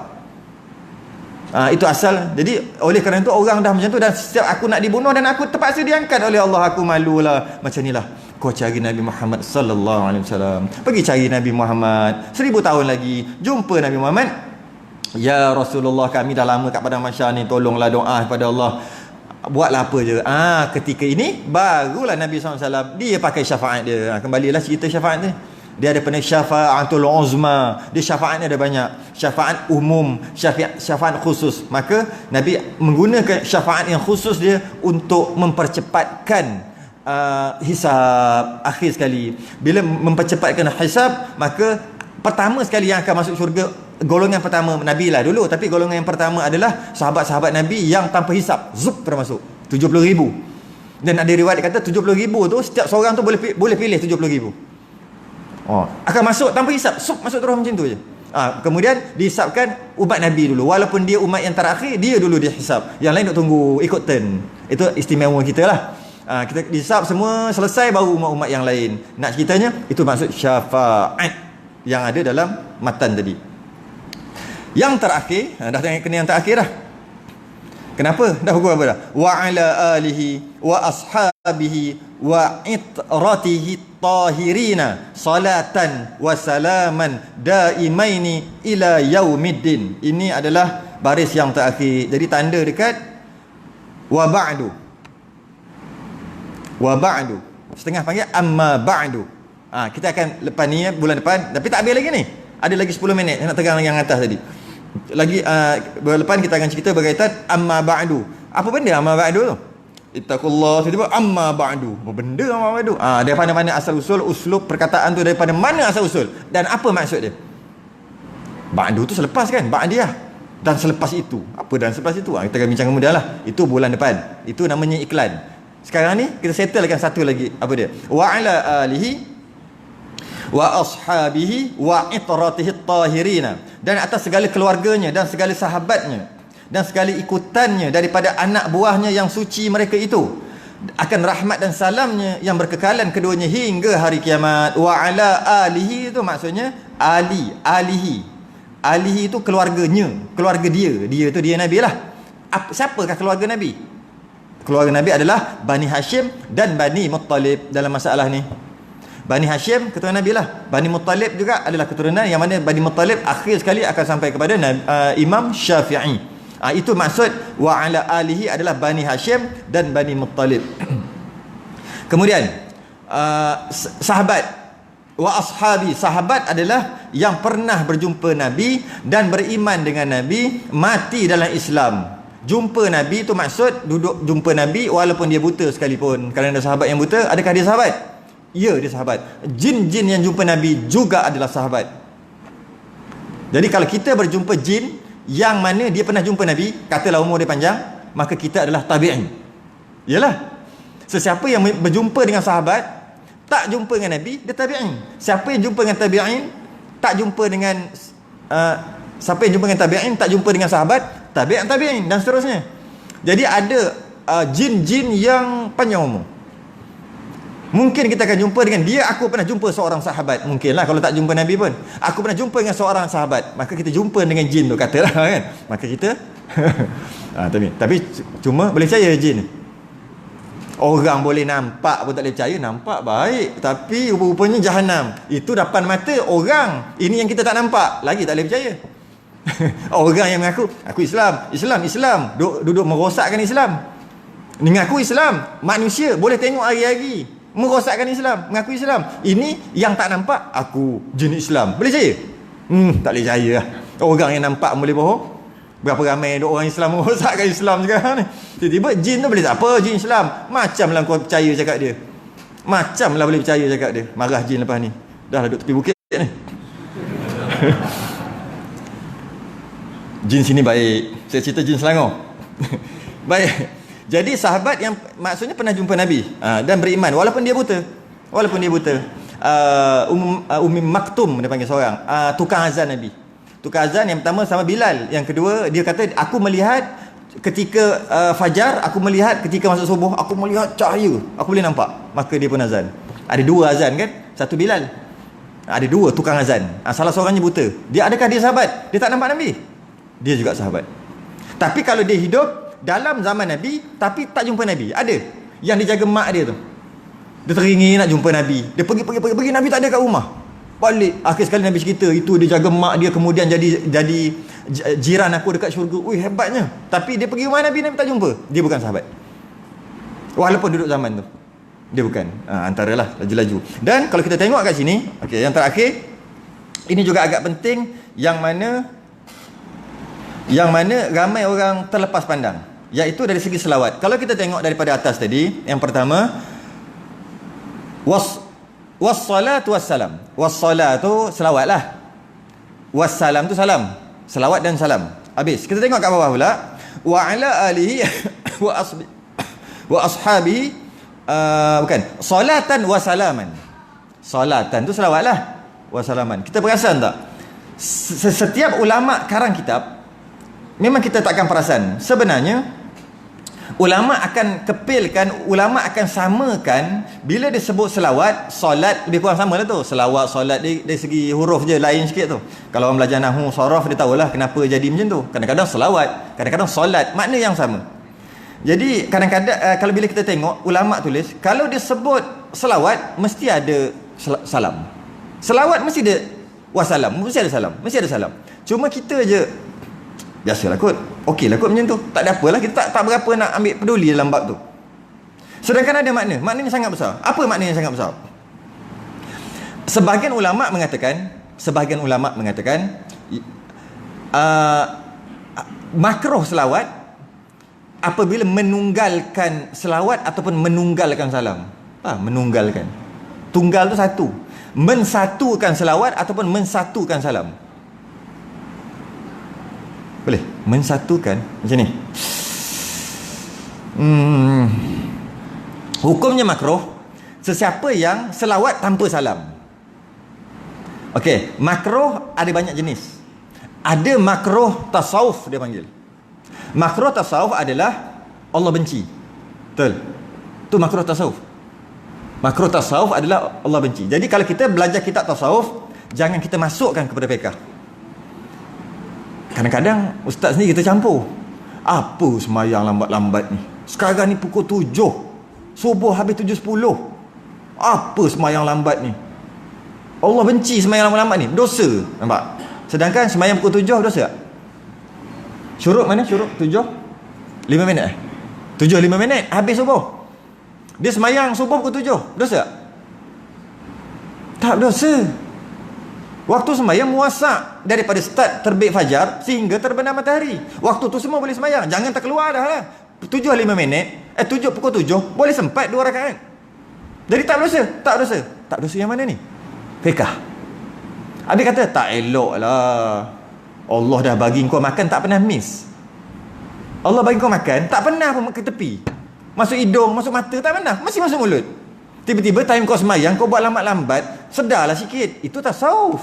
Itu asal. Jadi oleh kerana itu orang dah macam tu, dan setiap aku nak dibunuh dan aku terpaksa diangkat oleh Allah, aku malulah. Macam inilah. Kau cari Nabi Muhammad sallallahu alaihi wasallam. Pergi cari Nabi Muhammad. 1000 tahun lagi jumpa Nabi Muhammad. Ya Rasulullah, kami dah lama kat padang mahsyar ni, tolonglah doa kepada Allah. Buatlah apa je. Ketika ini barulah Nabi SAW dia pakai syafaat dia. Kembalilah cerita syafaat ni. Dia ada pada syafaatul uzma. Dia syafaatnya ada banyak. Syafaat umum, syafaat khusus. Maka Nabi menggunakan syafaat yang khusus dia untuk mempercepatkan hisab akhir sekali. Bila mempercepatkan hisab, maka pertama sekali yang akan masuk syurga, golongan pertama Nabi lah dulu, tapi golongan yang pertama adalah sahabat-sahabat Nabi yang tanpa hisab, zup termasuk 70,000. Dan ada riwayat kata 70,000 tu setiap seorang tu boleh pilih 70,000. Akan masuk tanpa hisab, sup masuk terus macam tu je. Kemudian dihisabkan umat Nabi dulu, walaupun dia umat yang terakhir, dia dulu dihisab, yang lain nak tunggu ikut turn. Itu istimewa kita lah. Kita dihisab semua selesai, baru umat-umat yang lain. Nak ceritanya, itu maksud syafaat yang ada dalam matan tadi. Yang terakhir, dah tengok kena yang terakhir dah. Kenapa? Dah pukul apa dah? Wa ala alihi wa ashabihi wa itratihi tahirina salatan wa salaman daimaini ila yaumiddin. Ini adalah baris yang terakhir. Jadi tanda dekat wa ba'du. Setengah panggil amma ba'du. Kita akan lepas ni, bulan depan, tapi tak habis lagi ni. Ada lagi 10 minit nak tegang yang atas tadi. Lagi bulan depan kita akan cerita berkaitan amma ba'du. Apa benda amma ba'du tu? Ittaqullah, tiba-tiba amma ba'du. Apa benda amma ba'du? Daripada mana asal usul, uslub perkataan tu daripada mana asal usul dan apa maksud dia? Ba'du tu selepas kan? Ba'diyah. Dan selepas itu. Apa dan selepas itu? Kita akan bincang kemudian lah. Itu bulan depan. Itu namanya iklan. Sekarang ni kita settlekan satu lagi. Apa dia? Wa ala alihi wa ashabihi wa itratihi tahirina. Dan atas segala keluarganya dan segala sahabatnya dan segala ikutannya daripada anak buahnya yang suci mereka itu. akan rahmat dan salamnya yang berkekalan keduanya hingga hari kiamat. Wa ala alihi itu maksudnya alihi itu keluarganya, keluarga dia tu dia Nabi lah. Siapakah keluarga Nabi? Keluarga Nabi adalah Bani Hashim dan Bani Muttalib dalam masalah ni. Bani Hashim keturunan Nabi lah. Bani Muttalib juga adalah keturunan yang mana Bani Muttalib akhir sekali akan sampai kepada Imam Syafi'i. Itu maksud wa ala alihi adalah Bani Hashim dan Bani Muttalib. Kemudian sahabat wa ashabi, sahabat adalah yang pernah berjumpa Nabi dan beriman dengan Nabi, mati dalam Islam. Jumpa Nabi tu maksud duduk jumpa Nabi walaupun dia buta sekalipun. Kalau ada sahabat yang buta, adakah dia sahabat? Ya, dia sahabat. Jin-jin yang jumpa Nabi juga adalah sahabat. Jadi kalau kita berjumpa jin yang mana dia pernah jumpa Nabi, katalah umur dia panjang, maka kita adalah tabi'in. Yalah. Sesiapa yang berjumpa dengan sahabat, tak jumpa dengan Nabi, dia tabi'in. Siapa yang jumpa dengan tabi'in, tak jumpa dengan siapa yang jumpa dengan tabi'in, tak jumpa dengan sahabat, tabi'in dan seterusnya. Jadi ada jin-jin yang panjang umur. Mungkin kita akan jumpa dengan dia. Aku pernah jumpa seorang sahabat. Mungkinlah kalau tak jumpa Nabi pun. Aku pernah jumpa dengan seorang sahabat. Maka kita jumpa dengan jin tu, katalah kan. Maka kita tapi cuma boleh percaya jin. Orang boleh nampak pun tak boleh percaya. Nampak baik, tapi rupa-rupanya jahanam. Itu depan mata orang. Ini yang kita tak nampak, lagi tak boleh percaya. Orang yang mengaku aku Islam, duduk merosakkan Islam. Mengaku Islam, manusia boleh tengok hari-hari merosakkan Islam, mengaku Islam. Ini yang tak nampak, aku jin Islam. Boleh percaya? Tak boleh percaya lah. Orang yang nampak boleh bohong. Berapa ramai orang Islam merosakkan Islam sekarang ni. Tiba-tiba jin tu boleh tak apa, jin Islam. Macamlah kau percaya cakap dia. Macamlah boleh percaya cakap dia. Marah jin lepas ni. Dah lah duduk tepi bukit ni. Jin sini baik. Saya cerita jin Selangor. Baik. Jadi sahabat yang maksudnya pernah jumpa Nabi dan beriman walaupun dia buta. Ummi Maktum dia panggil seorang, tukang azan Nabi. Tukang azan yang pertama sama Bilal, yang kedua dia kata aku melihat ketika fajar, aku melihat ketika masuk subuh, aku melihat cahaya, aku boleh nampak. Maka dia pun azan. Ada dua azan kan? Satu Bilal. Ada dua tukang azan. Salah seorangnya buta. Adakah dia sahabat? Dia tak nampak Nabi. Dia juga sahabat. Tapi kalau dia hidup dalam zaman Nabi tapi tak jumpa Nabi, ada yang dia jaga mak dia tu. Dia teringin nak jumpa Nabi. Dia pergi, Nabi tak ada kat rumah. Balik, akhir sekali Nabi cerita, itu dia jaga mak dia, kemudian jadi jiran aku dekat syurga. Ui, hebatnya. Tapi dia pergi rumah Nabi tak jumpa. Dia bukan sahabat. Walaupun duduk zaman tu. Dia bukan. Antaralah laju-laju. Dan kalau kita tengok kat sini, okey, yang terakhir, ini juga agak penting, yang mana ramai orang terlepas pandang, iaitu dari segi selawat. Kalau kita tengok daripada atas tadi, yang pertama wassalatu wassalam. Wassalatu selawat lah, wassalam tu salam, selawat dan salam. Habis kita tengok kat bawah pula, wa ala alihi wa ashabihi, bukan, salatan wa salaman. Salatan tu selawat lah, wa salaman. Kita perasan tak, setiap ulama karang kitab, memang kita takkan perasan, sebenarnya ulama akan kepilkan, ulama akan samakan bila dia sebut selawat, solat lebih kurang sama lah tu. Selawat, solat dari segi huruf je lain sikit tu. Kalau orang belajar nahwu, saraf, dia tahulah kenapa jadi macam tu. Kadang-kadang selawat, kadang-kadang solat, makna yang sama. Jadi kadang-kadang kalau bila kita tengok ulama tulis, kalau dia sebut selawat mesti ada salam. Selawat mesti ada wassalam, mesti ada salam, mesti ada salam. Cuma kita je biasalah kot, okey lah kot macam tu, tak ada apalah, kita tak berapa nak ambil peduli dalam bab tu. Sedangkan ada maknanya sangat besar. Apa maknanya sangat besar? Sebahagian ulama mengatakan makruh selawat apabila menunggalkan selawat ataupun menunggalkan salam. Menunggalkan, tunggal tu satu, mensatukan selawat ataupun mensatukan salam. Boleh mensatukan macam ni. Hukumnya makruh sesiapa yang selawat tanpa salam. Okey, makruh ada banyak jenis. Ada makruh tasawuf dia panggil. Makruh tasawuf adalah Allah benci. Betul. Tu makruh tasawuf. Makruh tasawuf adalah Allah benci. Jadi kalau kita belajar kitab tasawuf, jangan kita masukkan kepada fiqh. Kadang-kadang ustaz ni kita campur. Apa semayang lambat-lambat ni? Sekarang ni pukul 7, subuh habis 7.10. Apa semayang lambat ni? Allah benci semayang lambat-lambat ni. Dosa. Nampak? Sedangkan semayang pukul 7 dosa tak? Syuruk mana? Syuruk 7 5 minit 7 5 minit habis subuh. Dia semayang subuh pukul 7. Dosa tak? Tak dosa. Waktu semayang muasak daripada start terbit fajar sehingga terbenam matahari. Waktu tu semua boleh semayang. Jangan terkeluar dah lah. 7 5 minit pukul 7 boleh sempat 2 rakaat. Jadi tak berdosa. Tak berdosa. Tak berdosa yang mana ni? Fiqh. Habis kata tak elok lah. Allah dah bagi kau makan tak pernah miss. Allah bagi kau makan tak pernah pun ke tepi. Masuk hidung, masuk mata tak pernah. Masih masuk mulut. Tiba-tiba time kau semayang kau buat lambat-lambat, sedarlah sikit. Itu tasawuf.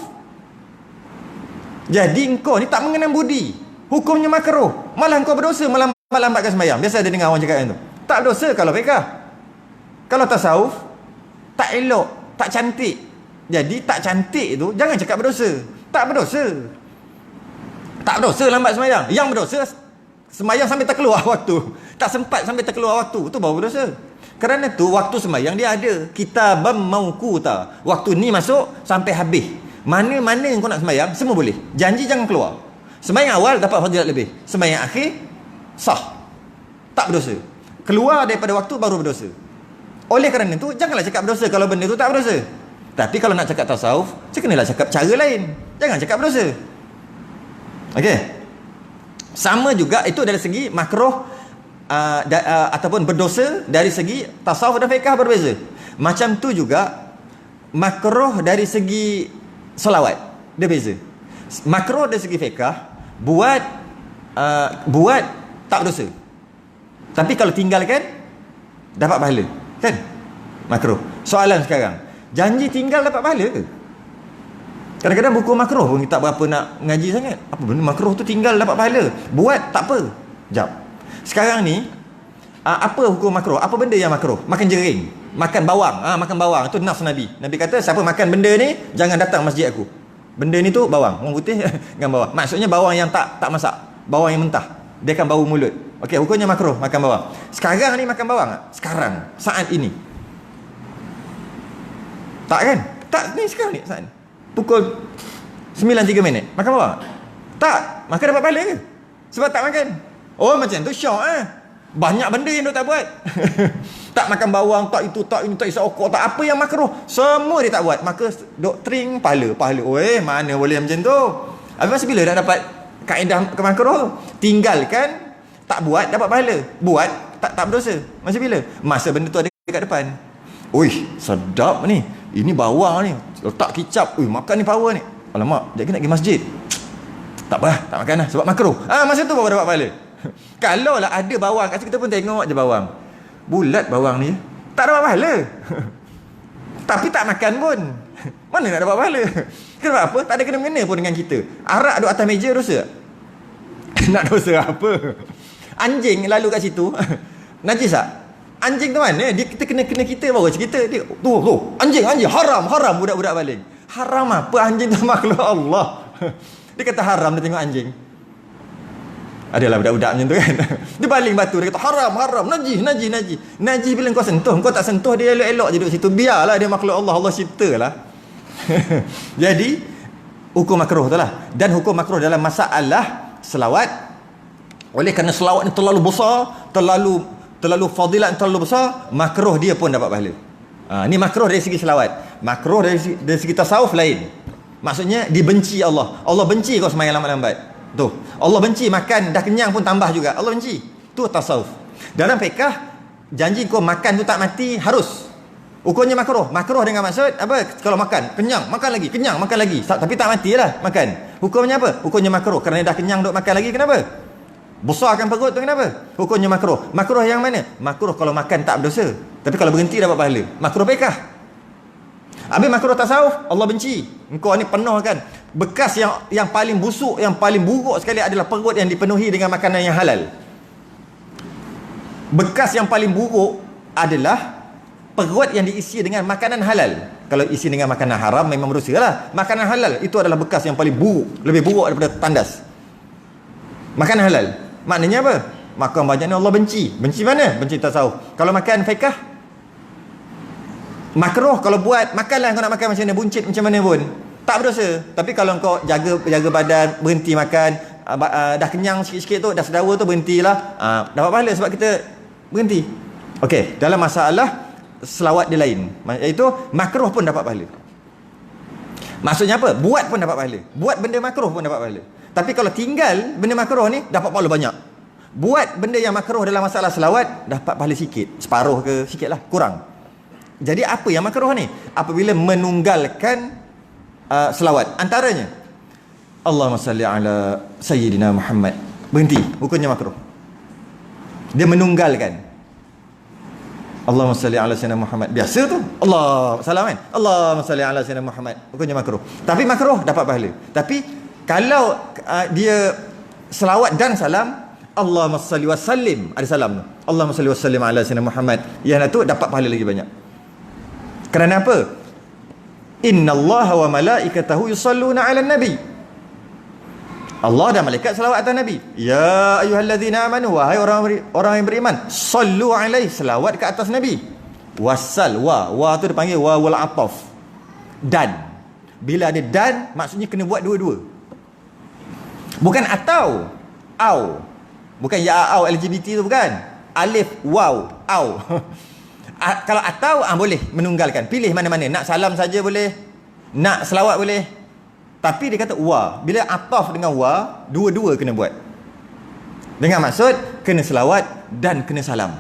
Jadi kau ni tak mengenal budi. Hukumnya makruh. Malah kau berdosa melambat-lambatkan semayang. Biasa ada dengar orang cakap macam tu. Tak berdosa kalau fiqh. Kalau tasawuf tak elok, tak cantik. Jadi tak cantik tu jangan cakap berdosa. Tak berdosa. Tak berdosa lambat semayang. Yang berdosa semayang sampai terkeluar waktu. Tak sempat sampai terkeluar waktu. Itu baru berdosa. Kerana tu waktu semayang dia ada kitabam mauquta. Waktu ni masuk sampai habis. Mana-mana yang kau nak semayang semua boleh. Janji jangan keluar. Semayang awal dapat fadilat lebih. Semayang akhir sah. Tak berdosa. Keluar daripada waktu baru berdosa. Oleh kerana tu janganlah cakap berdosa kalau benda tu tak berdosa. Tapi kalau nak cakap tasawuf, kenalah cakap cara lain. Jangan cakap berdosa. Okey. Sama juga itu dari segi makruh ataupun berdosa dari segi tasawuf dan fiqh berbeza. Macam tu juga makruh dari segi selawat dia beza. Makruh dari segi fiqh buat tak berdosa. Tapi kalau tinggalkan dapat pahala. Kan? Makruh. Soalan sekarang, janji tinggal dapat pahala ke? Kadang-kadang buku makruh pun kita berapa nak ngaji sangat. Apa benda makruh tu tinggal dapat pahala. Buat tak apa. Jap. Sekarang ni apa hukum makruh? Apa benda yang makruh? Makan jering, makan bawang. Makan bawang itu nas Nabi. Nabi kata siapa makan benda ni jangan datang masjid aku. Benda ni tu bawang, bawang putih dengan bawang. Maksudnya bawang yang tak masak, bawang yang mentah. Dia akan bau mulut. Okey, hukumnya makruh makan bawang. Sekarang ni makan bawang tak? Sekarang, saat ini. Tak kan? Tak ni sekarang ni saat ni. Pukul 9.03 makan bawang? Tak. Makan dapat pahala ke? Sebab tak makan. Oh macam tu syok Banyak benda yang dia tak buat. Tak makan bawang, tak itu, tak ini, tak isap okok, tak apa yang makruh. Semua dia tak buat. Maka doktrin pahala. Oi, mana boleh macam tu? Habis masa bila dah dapat kaedah kemakruh? Tinggalkan, tak buat dapat pahala. Buat tak berdosa. Masa bila? Masa benda tu ada dekat depan. Ui, sedap ni. Ini bawang ni. Letak kicap. Ui, makan ni power ni. Alamak, dia nak pergi masjid. Tak apa, tak makan lah sebab makruh. Masa tu baru dapat pahala. Kalau lah ada bawang, kat kita pun tengok je bawang. Bulat bawang ni. Tak dapat pahala. Tapi tak makan pun. Mana nak dapat pahala? Kenapa apa? Tak ada kena-mengena pun dengan kita. Arak duduk atas meja dosa tak? Nak dosa apa? Anjing lalu kat situ. Najis tak? Anjing tu mana? Dia kita kena kita baru cerita. Dia tu anjing haram budak-budak balik. Haram apa? Anjing tu makhluk Allah. Dia kata haram dia tengok anjing. Adalah budak-budak macam tu kan. Dia baling batu, dia kata haram, najis bila kau sentuh, kau tak sentuh dia elok-elok je duduk situ. Biarlah dia makhluk Allah ciptalah. Jadi hukum makruh tu lah. Dan hukum makruh dalam masalah selawat, oleh kerana selawat ni terlalu besar, terlalu fadilat terlalu besar, makruh dia pun dapat pahala. Ni makruh dari segi selawat. Makruh dari segi tasawuf lain. Maksudnya dibenci Allah. Allah benci kau semayang lambat-lambat. Tu. Allah benci makan dah kenyang pun tambah juga. Allah benci. Tu tasawuf. Dalam fiqh janji kau makan tu tak mati harus. Hukumnya makruh. Makruh dengan maksud apa? Kalau makan, kenyang, makan lagi, kenyang, makan lagi. Tapi tak matilah makan. Hukumnya apa? Hukumnya makruh. Kerana dah kenyang duk makan lagi kenapa? Besarkan perut tu kenapa? Hukumnya makruh. Makruh yang mana? Makruh kalau makan tak berdosa. Tapi kalau berhenti dapat pahala. Makruh fiqh. Habis makruh tasawuf, Allah benci. Engkau ni penuh kan. Bekas yang paling busuk, yang paling buruk sekali adalah perut yang dipenuhi dengan makanan yang halal. Bekas yang paling buruk adalah perut yang diisi dengan makanan halal. Kalau isi dengan makanan haram memang merusak lah. Makanan halal itu adalah bekas yang paling buruk, lebih buruk daripada tandas. Makanan halal maknanya apa? Makan banyak ni Allah benci. Benci mana? Benci tasawuf. Kalau makan fiqh makruh. Kalau buat makanlah, kau nak makan macam mana, buncit macam mana pun tak berdosa. Tapi kalau kau jaga badan, berhenti makan, dah kenyang sikit-sikit tu, dah sedawa tu, berhentilah, dapat pahala sebab kita berhenti. Okey, dalam masalah selawat dia lain, iaitu makruh pun dapat pahala. Maksudnya apa? Buat pun dapat pahala. Buat benda makruh pun dapat pahala. Tapi kalau tinggal benda makruh ni, dapat pahala banyak. Buat benda yang makruh dalam masalah selawat, dapat pahala sikit, separuh ke sikit lah, kurang. Jadi apa yang makruh ni? Apabila menunggalkan selawat. Antaranya Allahumma salli ala Sayyidina Muhammad, berhenti, hukumnya makruh. Dia menunggalkan Allahumma salli ala Sayyidina Muhammad, biasa tu Allah salam kan, Allahumma salli ala Sayyidina Muhammad, hukumnya makruh. Tapi makruh dapat pahala. Tapi kalau dia selawat dan salam, Allahumma salli wa sallim, ada salam tu, Allahumma salli wa sallim ala Sayyidina Muhammad, yang tu dapat pahala lagi banyak. Kerana apa? Innallaha wa malaikatahu yusalluna 'alan nabi. Allah dan malaikat selawat atas Nabi. Ya ayyuhallazina amanu, wahai orang yang beriman, sallu alaihi, selawat ke atas Nabi. Wasal, wa tu dipanggil wawul ataf. Dan bila ada dan, maksudnya kena buat dua-dua. Bukan atau, au. Bukan ya au LGBT tu, bukan. Alif waw au. Kalau atau boleh menunggalkan, pilih mana-mana, nak salam saja boleh, nak selawat boleh. Tapi dia kata wa, bila ataf dengan wa, dua-dua kena buat. Dengan maksud kena selawat dan kena salam.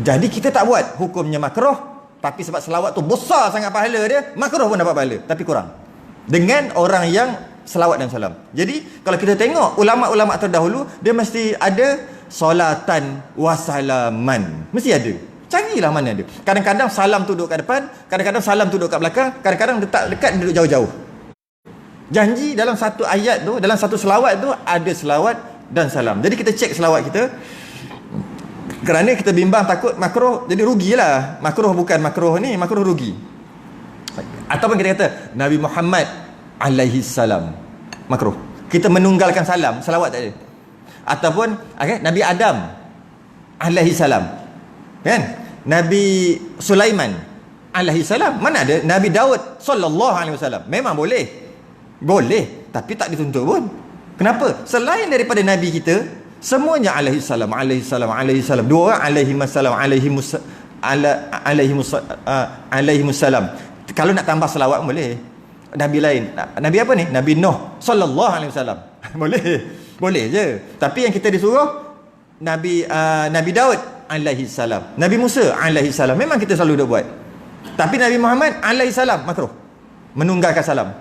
Jadi kita tak buat, hukumnya makruh. Tapi sebab selawat tu besar sangat pahala dia, makruh pun dapat pahala, tapi kurang dengan orang yang selawat dan salam. Jadi kalau kita tengok ulama-ulama terdahulu, dia mesti ada solatan wasalaman, mesti ada. Carilah mana dia. Kadang-kadang salam tu duduk kat depan, kadang-kadang salam tu duduk kat belakang, kadang-kadang letak dekat, duduk jauh-jauh. Janji dalam satu ayat tu, dalam satu selawat tu, ada selawat dan salam. Jadi kita cek selawat kita, kerana kita bimbang takut makruh, jadi rugilah. Makruh bukan makruh ni, makruh rugi. Ataupun kita kata Nabi Muhammad alaihi salam, makruh. Kita menunggalkan salam, selawat tak ada. Ataupun Nabi Adam alaihi salam, kan? Nabi Sulaiman alaihi salam, mana ada Nabi Daud sallallahu alaihi wasallam. Memang boleh, tapi tak dituntut pun. Kenapa? Selain daripada Nabi kita, semuanya alaihi salam, alaihi salam, alaihi salam. Dua orang alaihi salam, alaihi salam. Kalau nak tambah selawat boleh. Nabi lain, Nabi apa ni? Nabi Nuh sallallahu alaihi wasallam. Boleh je. Tapi yang kita disuruh Nabi Daud alaihi salam, Nabi Musa alaihi salam. Memang kita selalu dah buat. Tapi Nabi Muhammad alaihi salam makruh. Menunggalkan salam.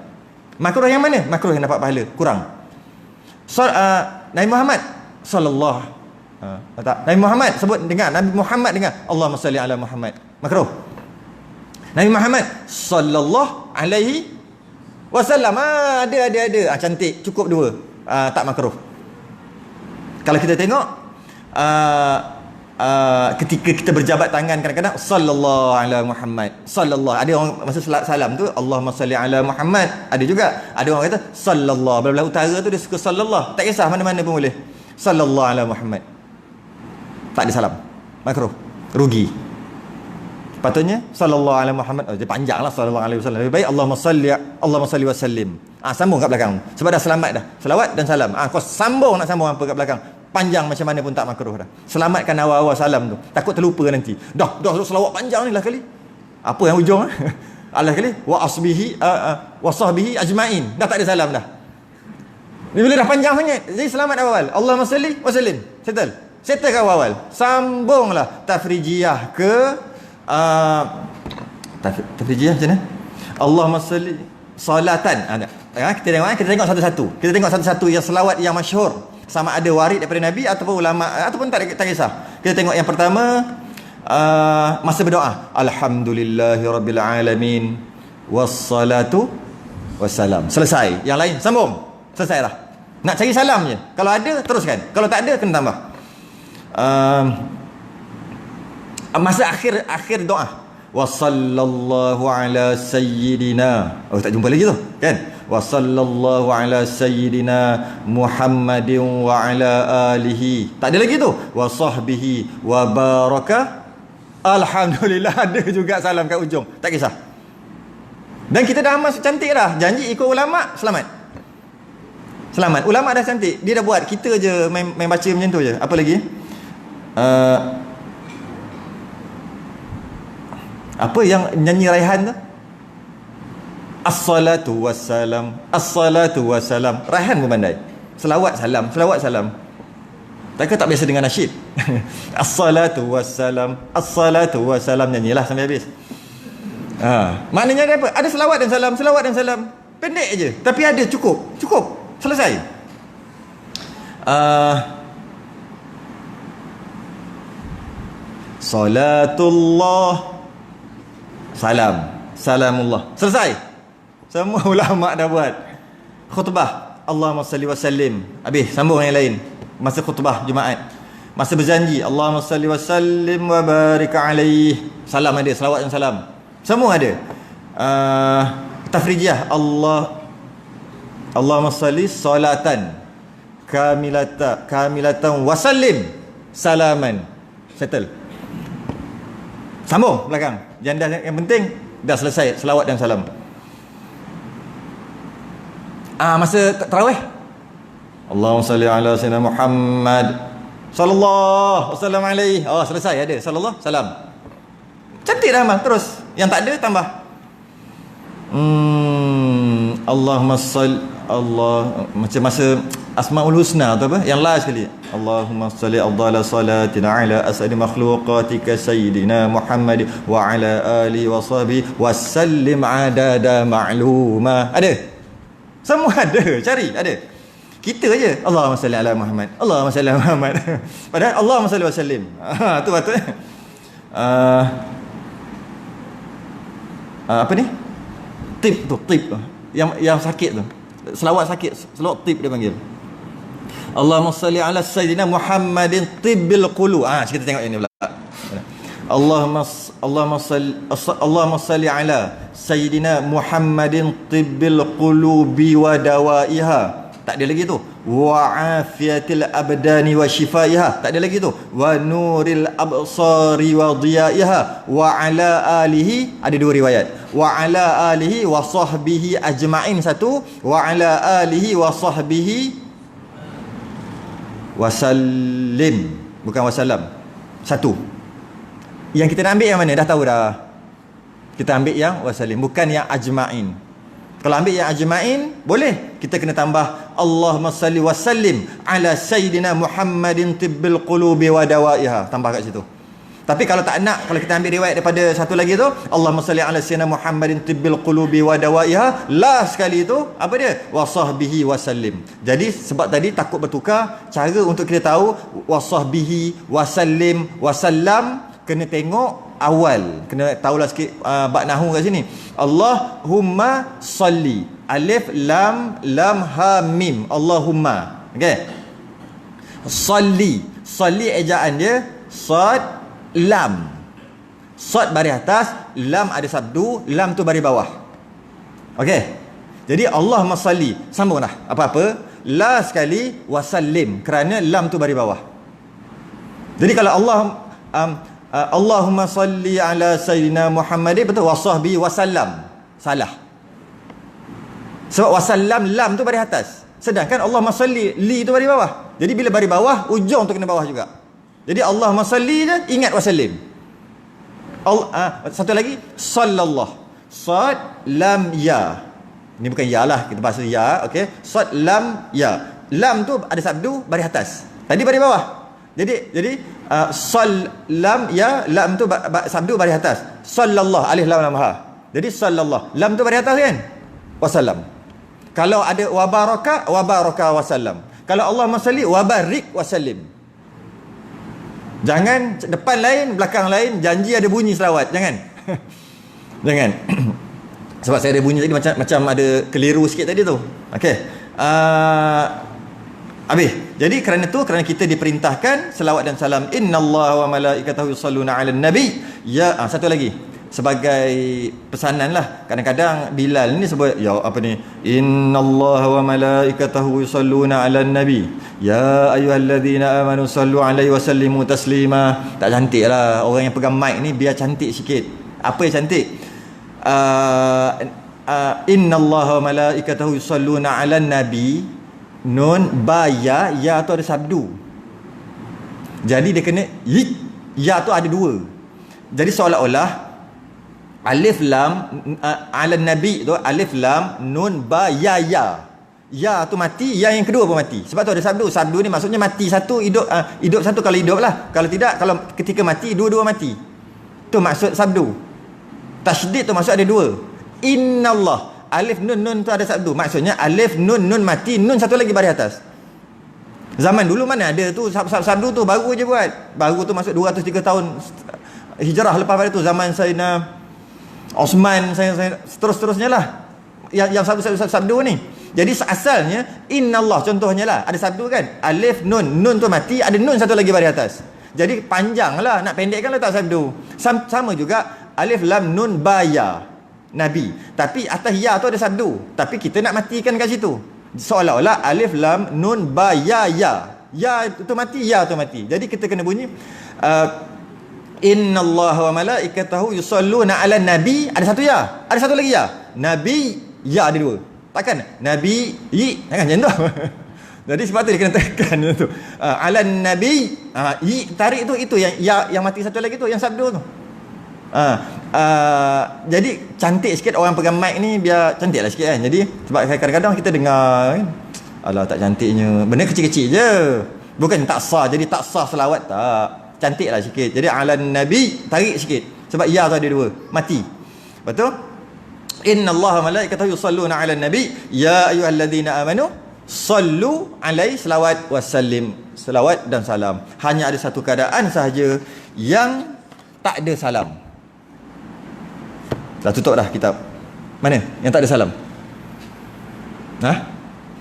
Makruh yang mana? Makruh yang dapat pahala kurang. Nabi Muhammad sallallahu Nabi Muhammad sebut, dengar Nabi Muhammad, dengar Allahumma salli ala Muhammad, makruh. Nabi Muhammad sallallahu alaihi wasallam, ada cantik, cukup dua, tak makruh. Kalau kita tengok ketika kita berjabat tangan, kadang-kadang sallallahu ala Muhammad, sallallahu, ada orang masa salam tu Allahumma salli ala Muhammad, ada juga ada orang kata sallallahu, belah utara tu dia suka sallallahu, tak kisah mana-mana pun boleh, sallallahu ala Muhammad, tak ada salam, makruh, rugi. Patutnya sallallahu ala Muhammad, dia panjanglah sallallahu alaihi wasallam. Lebih baik Allahumma salli wa sallim. Sambung kat belakang. Sebab dah selamat dah. Selawat dan salam. Kau nak sambung apa kat belakang? Panjang macam mana pun tak makruh dah. Selamatkan awal-awal salam tu. Takut terlupa nanti. Dah selawat panjang ni lah kali. Apa yang hujung? Allah kali wa asbihi wa sahbihi ajmain. Dah tak ada salam dah. Ni bila dah panjang sangat. Jadi selamat awal. Allahumma salli wa sallim. Settle ke awal. Sambunglah tafrijiyah ke tafrijiyah macam mana? Allahumma salli salatan. Kita tengok satu-satu. Kita tengok satu-satu yang selawat yang masyhur. Sama ada warid daripada Nabi ataupun ulama, ataupun tak kisah. Kita tengok yang pertama, masa berdoa, alhamdulillahirabbil alamin wassalatu wassalam. Selesai. Yang lain sambung. Selesai dah. Nak cari salam je. Kalau ada teruskan. Kalau tak ada kena tambah. Masa akhir doa. Wa sallallahu ala sayyidina. Oh, tak jumpa lagi tu, kan? Wa sallallahu ala sayyidina Muhammadin wa ala alihi. Tak ada lagi tu. Wa sahbihi wa baraka. Alhamdulillah, ada juga salam kat ujung. Tak kisah. Dan kita dah amal cantik dah. Janji ikut ulama, selamat. Selamat. Ulama dah cantik. Dia dah buat. Kita je main baca macam tu je. Apa lagi? Apa yang nyanyi Raihan tu? As-salatu wassalam, as-salatu wassalam. Raihan pun pandai. Selawat salam, selawat salam. Takkan tak biasa dengan nasyid. As-salatu wassalam, as-salatu wassalam, nyanyilah sampai habis. Maknanya ada apa? Ada selawat dan salam, selawat dan salam. Pendek je, tapi ada cukup. Selesai. Salatullah, salam, salamullah. Selesai. Semua ulama dah buat. Khutbah, Allahumma salli wa sallim. Habis, sambung yang lain. Masa khutbah Jumaat. Masa berjanji, Allahumma salli wa sallim wa barik alaih. Salam ada, selawat dan salam. Semua ada. Tafrijiyah, Allahumma salli salatan kamilatan wa sallim salaman. Settle. Sambung belakang. Janda yang penting dah selesai selawat dan salam. Masa tarawih, Allahumma salli ala sayyidina Muhammad sallallahu wasallam alaihi. Selesai ada sallallahu salam. Cantik dah amal. Terus yang tak ada tambah. Allahumma salli Allah, macam masa Asmaul Husna tu apa? Yang last sekali. Allahumma salli afdala salatina ala asadi makhluqatika sayyidina Muhammad wa ala alihi wa sahbihi wa sallim adada ma'luma. Ada? Semua ada. Cari, ada. Kita je Allahumma salli ala Muhammad, Allahumma salli ala Muhammad. Padahal Allahumma salli wa sallim. Tu patutnya. Apa ni? Tip tu, tip tu. Yang sakit tu. Selawat sakit, selawat tip dia panggil. Allahumma salli ala sayyidina Muhammadin tibbil qulub. Kita tengok ini pula. Allahumma salli ala sayyidina Muhammadin tibbil qulubi wa dawaiha. Tak ada lagi tu. Wa afiyatil abdani wa shifaiha. Tak ada lagi tu. Wa nuril absari wa dhiyaiha. Wa ala alihi, ada dua riwayat. Wa ala alihi wa sahbihi ajma'in satu. Wa ala alihi wa sahbihi wasallim, bukan wasallam. Satu. Yang kita nak ambil yang mana? Dah tahu dah. Kita ambil yang wasallim, bukan yang ajma'in. Kalau ambil yang ajma'in, boleh. Kita kena tambah Allahumma salli wa sallim ala sayyidina Muhammadin tibbil qulubi wa dawaiha. Tambah kat situ. Tapi kalau tak nak, kalau kita ambil riwayat daripada satu lagi tu, Allahumma salli ala sayyidina Muhammadin tibbil qulubi wa dawaiha, last sekali tu apa dia? Wa sahbihi wa sallim. Jadi sebab tadi takut bertukar, cara untuk kita tahu wa sahbihi wa sallim wa sallam, kena tengok awal. Kena tahulah sikit bab nahwu kat sini. Allahumma salli, alif lam ha mim, Allahumma. Okey. Salli ejaan dia sad lam. Sad baris atas, lam ada sabdu, lam tu baris bawah. Okey. Jadi Allahumma salli, sambung dah. Apa-apa, la sekali wasallim, kerana lam tu baris bawah. Jadi kalau Allahumma salli ala sayyidina Muhammad, betul, wasahbi wasallam. Salah. Sebab wasallam, lam tu baris atas. Sedangkan Allahumma salli, li tu baris bawah. Jadi bila baris bawah, ujung tu kena bawah juga. Jadi Allahumma salli je, ingat wasallim. Satu lagi, sallallah. Sad lam ya. Ini bukan ya lah, kita bahasa ya, okey. Sad lam ya. Lam tu ada sabdu baris atas. Tadi baris bawah. Jadi sal lam ya, lam tu sabdu baris atas. Sallallahu alif lam lam ha. Jadi sallallahu. Lam tu baris atas kan? Wasallam. Kalau ada wa baraka wasallam. Kalau Allahumma salli wa barik wasallim. Jangan depan lain, belakang lain, janji ada bunyi selawat. Jangan. Jangan. Sebab saya ada bunyi tadi macam ada keliru sikit tadi tu. Okey. Habis. Jadi kerana kita diperintahkan selawat dan salam. Innallaha wa malaikatahu yusalluna 'alan nabi. Ya, satu lagi. Sebagai pesanan lah. Kadang-kadang Bilal ni sebut ya apa ni? Innallaha wa malaikatahu yusalluna 'alan nabi. Ya ayyuhallazina amanu sallu 'alaihi wa sallimu taslima. Tak cantik lah orang yang pegang mic ni, biar cantik sikit. Apa yang cantik? Innallaha wa malaikatahu yusalluna 'alan nabi. Nun ba ya tu ada sabdu. Jadi dia kena ya tu ada dua. Jadi seolah-olah alif lam ala nabi tu alif lam nun ba ya. Ya tu mati, ya yang kedua pun mati. Sebab tu ada sabdu. Sabdu ni maksudnya mati satu, hidup satu kalau hidup lah. Kalau tidak, kalau ketika mati dua-dua mati. Tu maksud sabdu. Tasydid tu maksud ada dua. Innallah alif nun tu ada sabdu. Maksudnya alif nun mati, nun satu lagi baris atas. Zaman dulu mana ada tu sabdu tu, baru je buat. Baru tu masuk 203 tahun hijrah lepas pada tu, zaman Sayyidina Osman, saya terus-terusnya lah yang sabdu ni. Jadi asalnya innallah contohnya lah ada sabdu kan, alif nun tu mati, ada nun satu lagi baris atas. Jadi panjang lah, nak pendekkan letak sabdu. Sama juga alif lam nun ba ya nabi, tapi atas ya tu ada sabdu, tapi kita nak matikan kat situ. Seolah-olah alif lam nun ba ya tu mati, ya tu mati. Jadi kita kena bunyi innallaha wa malaikatahu yusalluna 'alan nabi, ada satu ya, ada satu lagi ya. Nabi ya ada dua. Takkan nabi jangan macam tu. Jadi sebab tu dia kena tekan tu. 'Alan nabi, tarik tu, itu yang mati satu lagi tu, yang sabdu tu. Jadi cantik sikit orang pegang mic ni, biar cantik lah sikit kan. Jadi sebab kadang-kadang kita dengar kan, alah tak cantiknya, benda kecil-kecil je, bukan tak sah. Jadi tak sah selawat, tak, cantik lah sikit. Jadi alan nabi tarik sikit, sebab ya tu ada dua, mati. Betul? Innallaha malaikatahu yusalluna 'alan nabi ya ayyuhallazina amanu sallu alaihi selawat wasallim, selawat dan salam. Hanya ada satu keadaan sahaja yang tak ada salam. Dah tutup dah kitab. Mana yang tak ada salam?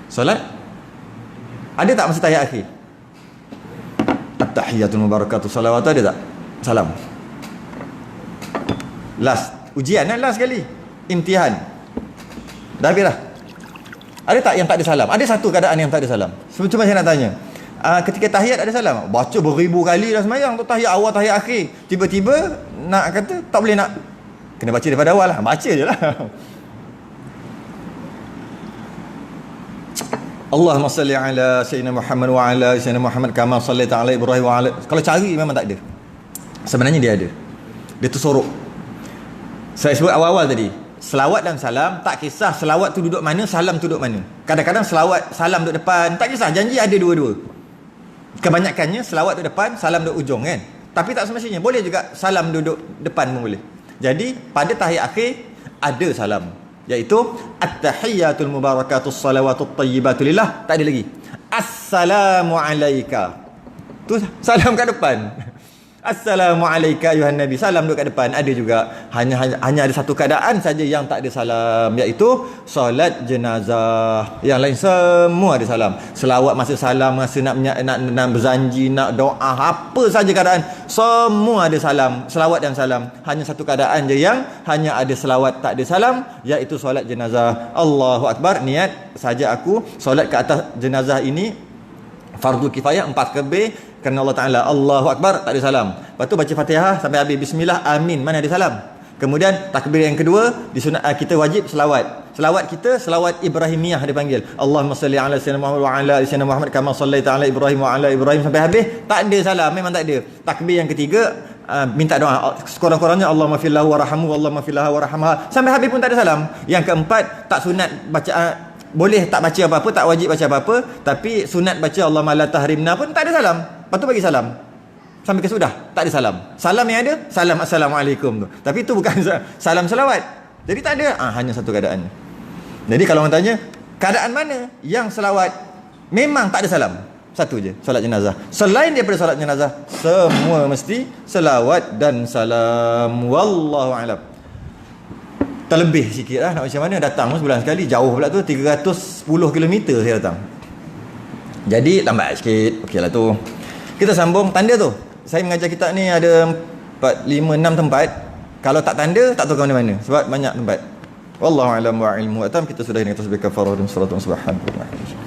Solat? Ada tak masa tahiyat akhir? At-tahiyatul mubarakatuh salawat ada tak? Salam. Last ujian kan, last sekali. Imtihan. Dah habis dah. Ada tak yang tak ada salam? Ada satu keadaan yang tak ada salam. Cuma saya nak tanya. Ketika tahiyat ada salam? Baca beribu kali dah semayang tu, tahiyat awal, tahiyat akhir. Tiba-tiba nak kata tak boleh, nak kena baca daripada awal lah. Baca je lah. Allahumma salli ala Sayyidina Muhammad wa ala Sayyidina Muhammad kama sallaita ala Ibrahim wa ala. Kalau cari memang tak ada. Sebenarnya dia ada. Dia tersorok. Saya sebut awal-awal tadi, selawat dan salam, tak kisah selawat tu duduk mana, salam tu duduk mana. Kadang-kadang selawat, salam duduk depan, tak kisah, janji ada dua-dua. Kebanyakannya selawat duduk depan, salam duduk ujung kan. Tapi tak semestinya, boleh juga salam duduk depan pun boleh. Jadi pada tahiyat akhir ada salam, iaitu at-tahiyyatul mubarakatus salawatut tayyibatu lillah. Tak ada lagi assalamu alayka, tu salam kat depan. Assalamu alayka ayuhan nabi, salam duduk kat depan. Ada juga, hanya ada satu keadaan saja yang tak ada salam, iaitu solat jenazah. Yang lain semua ada salam. Selawat masa salam, masa nak berjanji, nak doa, apa saja keadaan, semua ada salam, selawat dan salam. Hanya satu keadaan je yang hanya ada selawat, tak ada salam, iaitu solat jenazah. Allahu akbar, niat saja aku solat ke atas jenazah ini fardu kifayah 4 kebir kerana Allah Ta'ala. Allahu Akbar, tak ada salam. Lepas tu baca Fatihah sampai habis, Bismillah, Amin, mana ada salam. Kemudian takbir yang kedua, kita wajib selawat. Selawat kita, selawat Ibrahimiyah dipanggil. Allahumma salli ala Sayyidina Muhammad wa ala Sayyidina Muhammad kama sallaita ala Ibrahim wa ala Ibrahim sampai habis. Tak ada salam, memang tak ada. Takbir yang ketiga, minta doa. Sekurang-kurangnya Allahumma fillahu warhamhu, Allahumma fillahu warhamha. Sampai habis pun tak ada salam. Yang keempat, tak sunat baca, boleh tak baca apa-apa, tak wajib baca apa-apa, tapi sunat baca Allahumma la tahrimna pun tak ada salam. Lepas tu bagi salam sampai ke sudah, tak ada salam. Salam yang ada, salam assalamualaikum tu. Tapi itu bukan salam selawat. Jadi tak ada, hanya satu keadaan. Jadi kalau orang tanya, keadaan mana yang selawat memang tak ada salam? Satu je, solat jenazah. Selain daripada solat jenazah, semua mesti selawat dan salam. Wallahu a'lam. Terlebih sikit lah, nak macam mana, datang sebulan sekali, jauh pula tu, 310 km saya datang. Jadi lambat sikit. Okeylah tu. Kita sambung tanda tu. Saya mengajar kitab ni ada 4, 5, 6 tempat. Kalau tak tanda, tak tahu ke mana-mana. Sebab banyak tempat. Wallahu a'lam wa ilmu atam. Kita sudah dengan tasbih kafarah dan salatun subhanallahi.